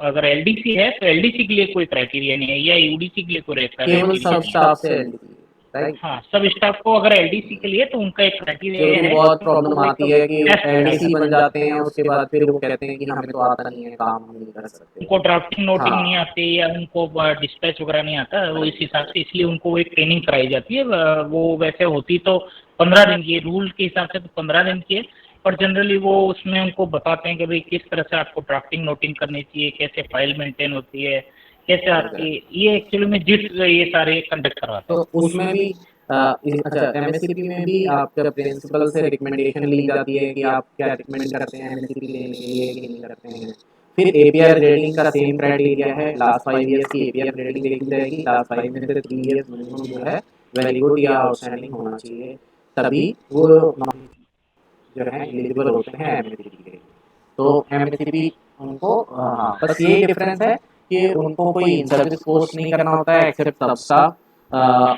अगर एलडीसी है तो एलडीसी के लिए कोई क्राइटेरिया नहीं है, या यूडीसी के लिए कोई रहता है, केवल सब स्टाफ से एलडीसी, राइट? हाँ, सब स्टाफ को अगर एलडीसी के लिए तो उनका एक क्राइटेरिया है। बहुत प्रॉब्लम आती है कि एलडीसी बन जाते हैं, उसके बाद फिर वो कहते हैं कि हमें तो आता नहीं है, काम हम नहीं कर सकते, उनको ड्राफ्टिंग नोटिंग हाँ। नहीं आती या उनको डिस्पैच वगैरह नहीं आता, वो इस हिसाब से इसलिए उनको एक ट्रेनिंग कराई जाती है। वो वैसे होती तो 15 दिन की, रूल के हिसाब से तो 15 दिन की है, पर जनरली वो उसमें उनको बताते हैं कि भाई किस तरह से आपको ड्राफ्टिंग नोटिंग करनी चाहिए, कैसे फाइल मेंटेन होती है, कैसे आपकी ये एक्चुअली में जिस ये सारे कंडक्ट करवाते हैं। तो उसमें भी अच्छा एमएससीपी में भी आपका प्रिंसिपल से रिकमेंडेशन ली जाती है कि आप क्या रिकमेंड करते हैं एमएससीपी लेने के लिए कि नहीं करते हैं। फिर एपीआर ग्रेडिंग का सेम क्राइटेरिया है, लास्ट 5 ईयर्स की एपीआर ग्रेडिंग देखी जाएगी, लास्ट 5 में से 3 ईयर्स मिनिमम जो है वेरी गुड या आउटस्टैंडिंग होना चाहिए, तभी वो जो है एलिजिबल होते हैं एमएससीपी के लिए। तो एमएससीपी उनको बस ये डिफरेंस है कि उनको कोई इन सर्विस कोर्स नहीं करना होता है एक्सेप्ट सब स्टाफ,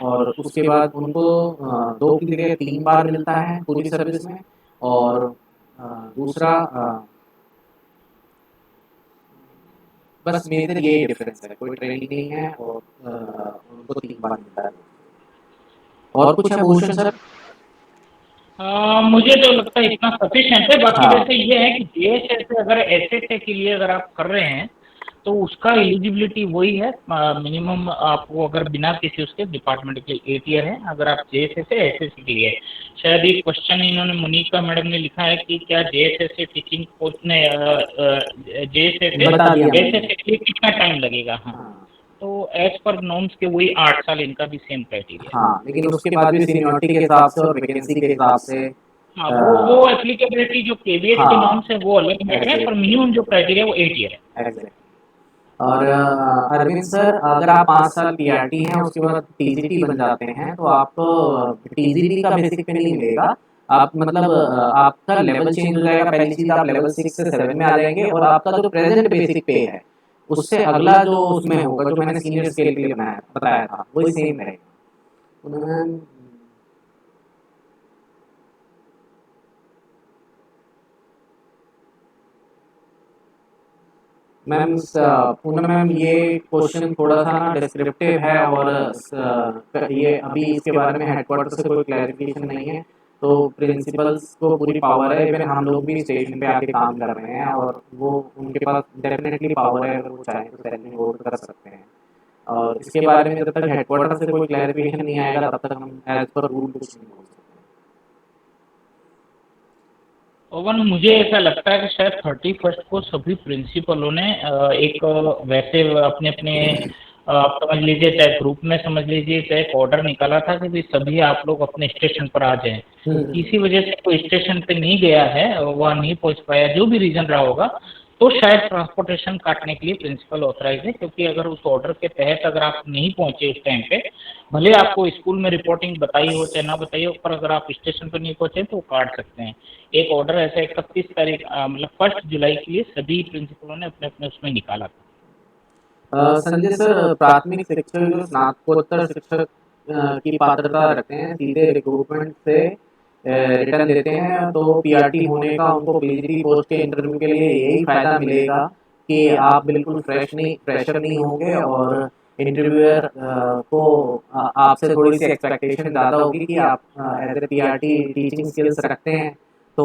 और उसके बाद उनको 2 की जगह 3 बार मिलता है पूरी सर्विस में। और दूसरा बस मेजर ये डिफरेंस है, कोई ट्रेनिंग नहीं है और उनको 3 बार मिलता है। और कुछ है भूषण सर? मुझे तो लगता है इतना सफिशिएंट है। बाकी हाँ। वैसे ये है कि जेएसएस से अगर एसएसए के लिए अगर आप कर रहे हैं तो उसका एलिजिबिलिटी वही है, मिनिमम आपको अगर बिना किसी उसके डिपार्टमेंट के 8 ईयर है, अगर आप जेएसएस से एसएससी के लिए। शायद ये क्वेश्चन इन्होंने मुनीका मैडम ने लिखा है कि क्या जेएसएस से टीचिंग कोच ने जेएसएस से बता दिया मैंने। एसएससी के लिए कितना टाइम लगेगा? हाँ, तो एज पर नॉर्म्स के वही 8 साल, इनका भी सेम क्राइटेरिया। हाँ, लेकिन उसके बाद भी सीनियरिटी के हिसाब से और वैकेंसी के हिसाब से हाँ, वो एप्लीकेबिलिटी जो केवीएस के नॉर्म्स है वो अलग मैटर है, पर मिनिमम जो क्राइटेरिया वो 8 ईयर है। एग्जैक्ट। और अरविंद सर, अगर आप 5 साल पीआरटी हैं उसके बाद टीजीटी बन जाते हैं तो आपको टीजीटी का बेसिक पे नहीं मिलेगा। आप मतलब आपका लेवल चेंज हो जाएगा। पहली चीज, आप लेवल 6 से 7 में आ जाएंगे और आपका जो प्रेजेंट बेसिक पे है उससे अगला जो उसमें होगा, जो मैंने सीनियर स्केल के लिए बताया था, वही सेम रहेगा। मैम पूनम मैम, ये क्वेश्चन थोड़ा सा ना डिस्क्रिप्टिव है और ये अभी इसके बारे में हेडक्वार्टर से कोई क्लैरिफिकेशन नहीं है, तो प्रिंसिपल्स को पूरी पावर है। इवन हम लोग भी स्टेशन पे आके काम कर रहे हैं और वो उनके पास डेफिनेटली पावर है, अगर वो चाहें तो सैलरी वोट कर सकते हैं। और इसके बारे में जब तक हेडक्वार्टर से कोई क्लैरिफिकेशन नहीं आएगा तब तक हम एज पर रूल कुछ नहीं बोल सकते। ओवन, मुझे ऐसा लगता है कि शायद 31 को सभी प्रिंसिपलों ने एक वैसे अपने अपने समझ लीजिए, चाहे ग्रुप में समझ लीजिए, चाहे एक ऑर्डर निकाला था कि भाई सभी आप लोग अपने स्टेशन पर आ जाएं। किसी वजह से कोई स्टेशन पे नहीं गया है, वह नहीं पहुंच पाया, जो भी रीजन रहा होगा, तो शायद ट्रांसपोर्टेशन काटने के लिए प्रिंसिपल ऑथराइज है। क्योंकि अगर उस ऑर्डर के तहत अगर आप नहीं पहुंचे उस टाइम पे, भले आपको स्कूल में रिपोर्टिंग बताई हो चाहे ना बताई हो, पर अगर आप स्टेशन पर नहीं पहुंचे तो काट सकते हैं। एक ऑर्डर ऐसा 31 तारीख मतलब 1 जुलाई के लिए सभी प्रिंसिपलों ने अपने अपने उसमें निकाला था। संजय सर, प्राथमिक शिक्षक जो स्नातकोत्तर शिक्षक की पात्रता रखते हैं, सीधे रिक्रूटमेंट से रिटर्न देते हैं, तो पीआरटी होने का उनको पीजीटी पोस्ट के इंटरव्यू के लिए यही फायदा मिलेगा कि आप बिल्कुल फ्रेशर नहीं होंगे और इंटरव्यूअर को आपसे थोड़ी सी एक्सपेक्टेशन ज़्यादा होगी कि आप as a PRT teaching skills रखते हैं, तो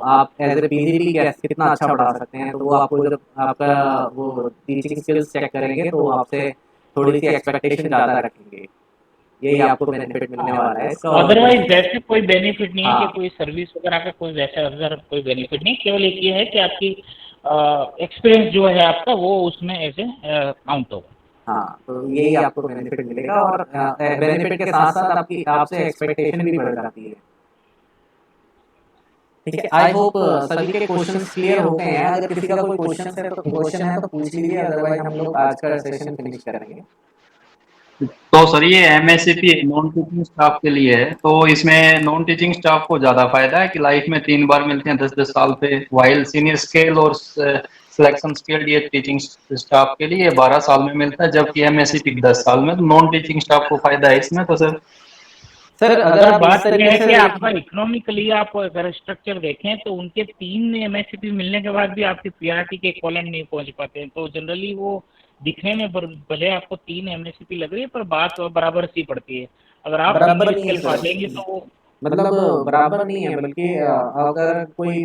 आप एज ए पीजीटी कितना अच्छा पढ़ा सकते हैं। तो वो आपको जब आपका वो टीचिंग स्किल्स चेक करेंगे तो आपसे थोड़ी सी एक्सपेक्टेशन ज़्यादा रखेंगे। यही आपको बेनिफिट मिलने वाला है इसका। अदरवाइज वैसे कोई बेनिफिट नहीं है हाँ। कि कोई सर्विस वगैरह का कोई वैसा अदर कोई बेनिफिट नहीं, केवल एक ये है कि आपकी एक्सपीरियंस जो है आपका वो उसमें ऐसे काउंट होगा। हाँ, तो यही आपको बेनिफिट मिलेगा और बेनिफिट के साथ साथ आपकी आपसे एक्सपेक्टेशन भी बढ़ जाती है। ठीक है, आई होप सभी के क्वेश्चंस क्लियर हो गए हैं। अगर किसी का कोई क्वेश्चन है तो पूछ लीजिए, अदरवाइज हम लोग आज का सेशन फिनिश करेंगे। तो सर, ये एमएससीपी नॉन टीचिंग स्टाफ के लिए है, तो इसमें नॉन टीचिंग स्टाफ को ज्यादा फायदा है कि लाइफ में 3 बार मिलते हैं 10-10 साल पे, वाइल सीनियर स्केल और सिलेक्शन स्केल ये टीचिंग स्टाफ के लिए 12 साल में मिलता है, जबकि एमएससीपी 10 साल में। तो नॉन टीचिंग स्टाफ को फायदा है इसमें। तो सर अगर बात यह है कि आपका इकोनॉमिकली आप अगर स्ट्रक्चर देखें तो उनके 3 एमएससीपी मिलने के बाद भी आपके पीआरटी के इक्विवेलेंट नहीं पहुंच पाते हैं। तो जनरली वो दिखने में भले आपको 3 एमएससीपी लग रही है, पर बात बराबर सी पड़ती है। अगर आप बराबर नहीं नहीं है देंगे तो मतलब बराबर नहीं है, बल्कि अगर कोई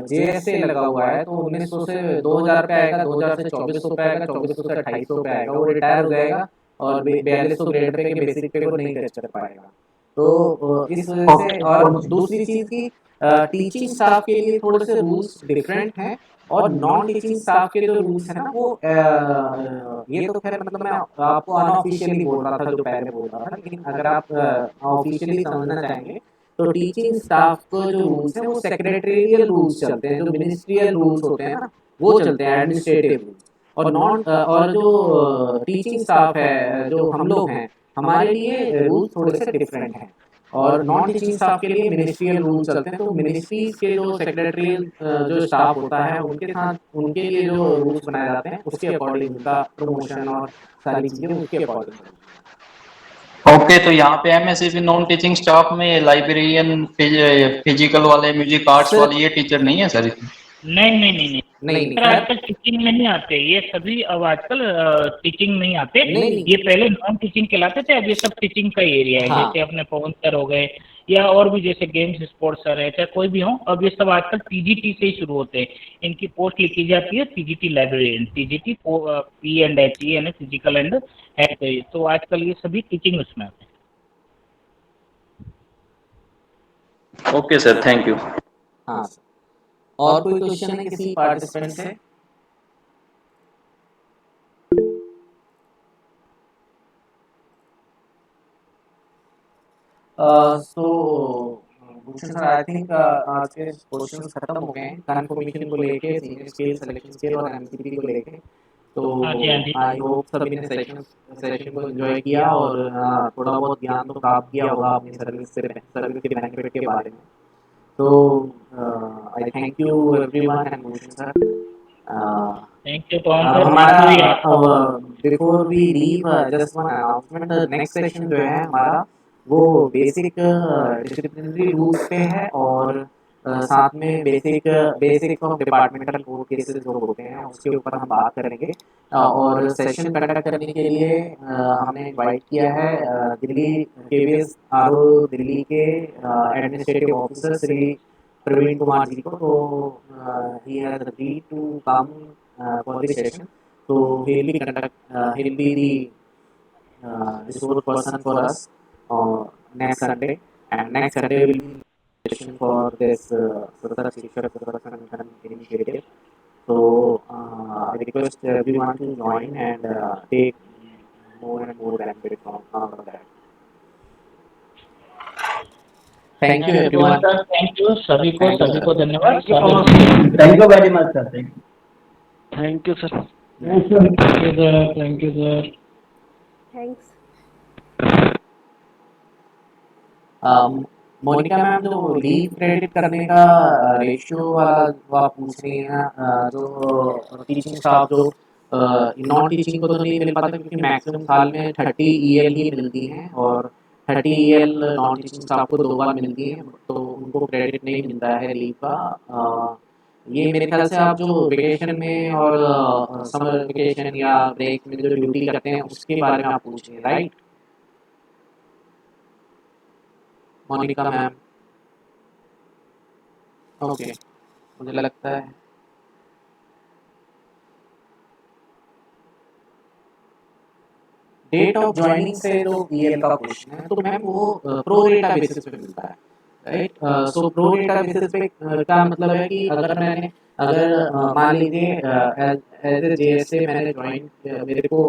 जेएसए लगा हुआ है तो 1900 से 2000 पे आएगा, 2000 से 2400 पे आएगा, 2400 से 2800 पे आएगा, वो रिटायर हो जाएगा और 4200 ग्रेड पे के बेसिक पे वो नहीं कर पाएगा। तो इस वजह से। और दूसरी चीज की टीचिंग स्टाफ के लिए थोड़े से रूल्स डिफरेंट हैं और नॉन टीचिंग स्टाफ के जो रूल्स हैं ना वो ये तो खैर मतलब मैं आपको अनऑफिशियली बोल रहा था जो पहले बोल रहा था, लेकिन अगर आप ऑफिशियली समझना चाहेंगे तो टीचिंग स्टाफ को जो रूल्स हैं वो सेक्रेटरियल रूल्स चलते हैं, जो मिनिस्ट्रियल रूल्स होते हैं ना वो चलते हैं, एडमिनिस्ट्रेटिव रूल्स। और जो टीचिंग स्टाफ है जो हम लोग हैं, हमारे लिए रूल्स थोड़े से डिफरेंट हैं और नॉन टीचिंग स्टाफ के लिए मिनिस्ट्रियल रूल चलते हैं। तो मिनिस्ट्रीज के जो सेक्रेटरियल जो स्टाफ होता है उनके साथ उनके लिए जो रूल्स बनाए जाते हैं उसके अकॉर्डिंग उनका प्रमोशन और सारी चीजें उसके अकॉर्डिंग। ओके, तो यहाँ पे एमएससीपी नॉन टीचिंग स्टाफ में लाइब्रेरियन, फिजिकल वाले, म्यूजिक आर्ट्स वाले ये टीचर नहीं है सर? नहीं नहीं सर, सर, आजकल टीचिंग नहीं आते ये सभी, अब आजकल टीचिंग नहीं आते। नहीं। ये पहले नॉन टीचिंग कहलाते थे, अब ये सब टीचिंग का एरिया है। हाँ। जैसे अपने पवन सर हो गए या और भी जैसे गेम्स स्पोर्ट्स सर है, चाहे कोई भी हो, अब ये सब आजकल टीजीटी से ही शुरू होते हैं। इनकी पोस्ट लिखी जाती है टीजीटी लाइब्रेरियन, टीजीटी PNHE यानी फिजिकल एंड हेल्थ। तो आजकल ये सभी टीचिंग उसमें आते हैं। Okay sir, thank you. हाँ सर। और कोई क्वेश्चन है किसी पार्टिसिपेंट से? सो भूषण सर, आई थिंक आज के क्वेश्चंस खत्म हो गए हैं कंफर्मेशन को लेके, सीनियर स्केल, सिलेक्शन स्केल और एमसीपी को लेके। तो हाँ जी, हाँ जी। आई होप सभी ने सेशन को एंजॉय किया और थोड़ा बहुत ज्ञान तो प्राप्त किया होगा अपनी सर्विस के बेनिफिट के बारे में। तो I thank you everyone and Bhushan sir. Thank you Pawan sir. हमारा before we leave just one announcement, next session जो है हमारा वो बेसिक डिसिप्लिनरी रूल्स पे है और साथ में basic of departmental court cases जो होते हैं उसके ऊपर हम बात करेंगे। और सेशन कंडक्ट करने के लिए हमने इनवाइट किया है दिल्ली KVS RO दिल्ली के एडमिनिस्ट्रेटिव ऑफिसर श्री प्रवीण कुमार जी को। तो he has agreed to come for the session. So he'll be the resource person for us next Sunday, and next Sunday will be session for this Sutta Shiksha Sudarshan initiative. So I request everyone to join and take more and more benefit from that. Thank you everyone. Sir, thank you सभी को धन्यवाद। Thank you very much sir. Thank you sir. Thank you sir. Thanks. Monica ma'am, जो लीव क्रेडिट करने का रेशियो वाला जो आप पूछ रही हैं, जो टीचिंग स्टाफ जो नॉन टीचिंग को तो नहीं मिल पाता क्योंकि मैक्सिमम साल में 30 EL ही मिलती हैं और 30 EL नॉन टीचिंग स्टाफ को 2 बार मिलती है, तो उनको क्रेडिट नहीं मिलता है लीव का। ये मेरे ख्याल से आप जो वेकेशन में और समर वेकेशन या ब्रेक में जो ड्यूटी करते हैं उसके बारे में आप पूछ रहे हैं, राइट मोनिका मैम? ओके, मुझे लगता है डेट ऑफ ज्वाइनिंग से जो EL का क्वेश्चन है, तो मैम वो प्रो रेटा बेसिस पे मिलता है, राइट? सो प्रो रेटा बेसिस पे का मतलब है कि अगर मान लीजिए एज ए JSA मैंने ज्वाइन, मेरे को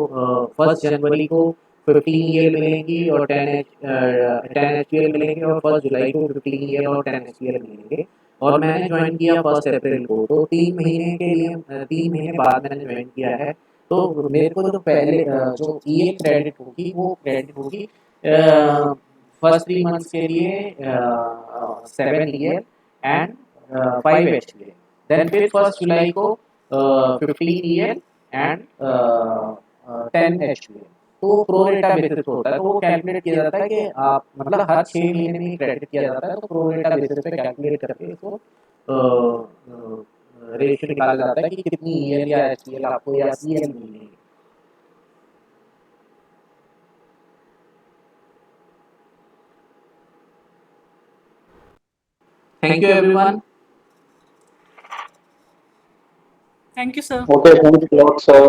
1 जनवरी को 15 EL मिलेंगी और 10 HPL मिलेंगे और 1 जुलाई को 15 EL और 10 HPL मिलेंगे और मैंने ज्वाइन किया 1 अप्रैल को, तो 3 महीने के लिए 3 महीने बाद मैंने ज्वाइन किया है, तो मेरे को तो पहले जो EL क्रेडिट होगी वो क्रेडिट होगी फर्स्ट 3 मंथ्स के लिए 7 EL एंड 5 HPL, देन फिर 1 जुलाई को 15 EL एंड 10 HPL। तो प्रो रेटा बेसिस होता है, तो वो कैलकुलेट किया जाता है कि आप मतलब हर 6 महीने में क्रेडिट किया जाता है, तो प्रो रेटा बेसिस पे कैलकुलेट करके इसको रेशियो निकाला जाता है कि कितनी EL या HPL आपको या CL मिलेगी। Thank you everyone. Thank you, sir. Okay, thanks a lot, sir.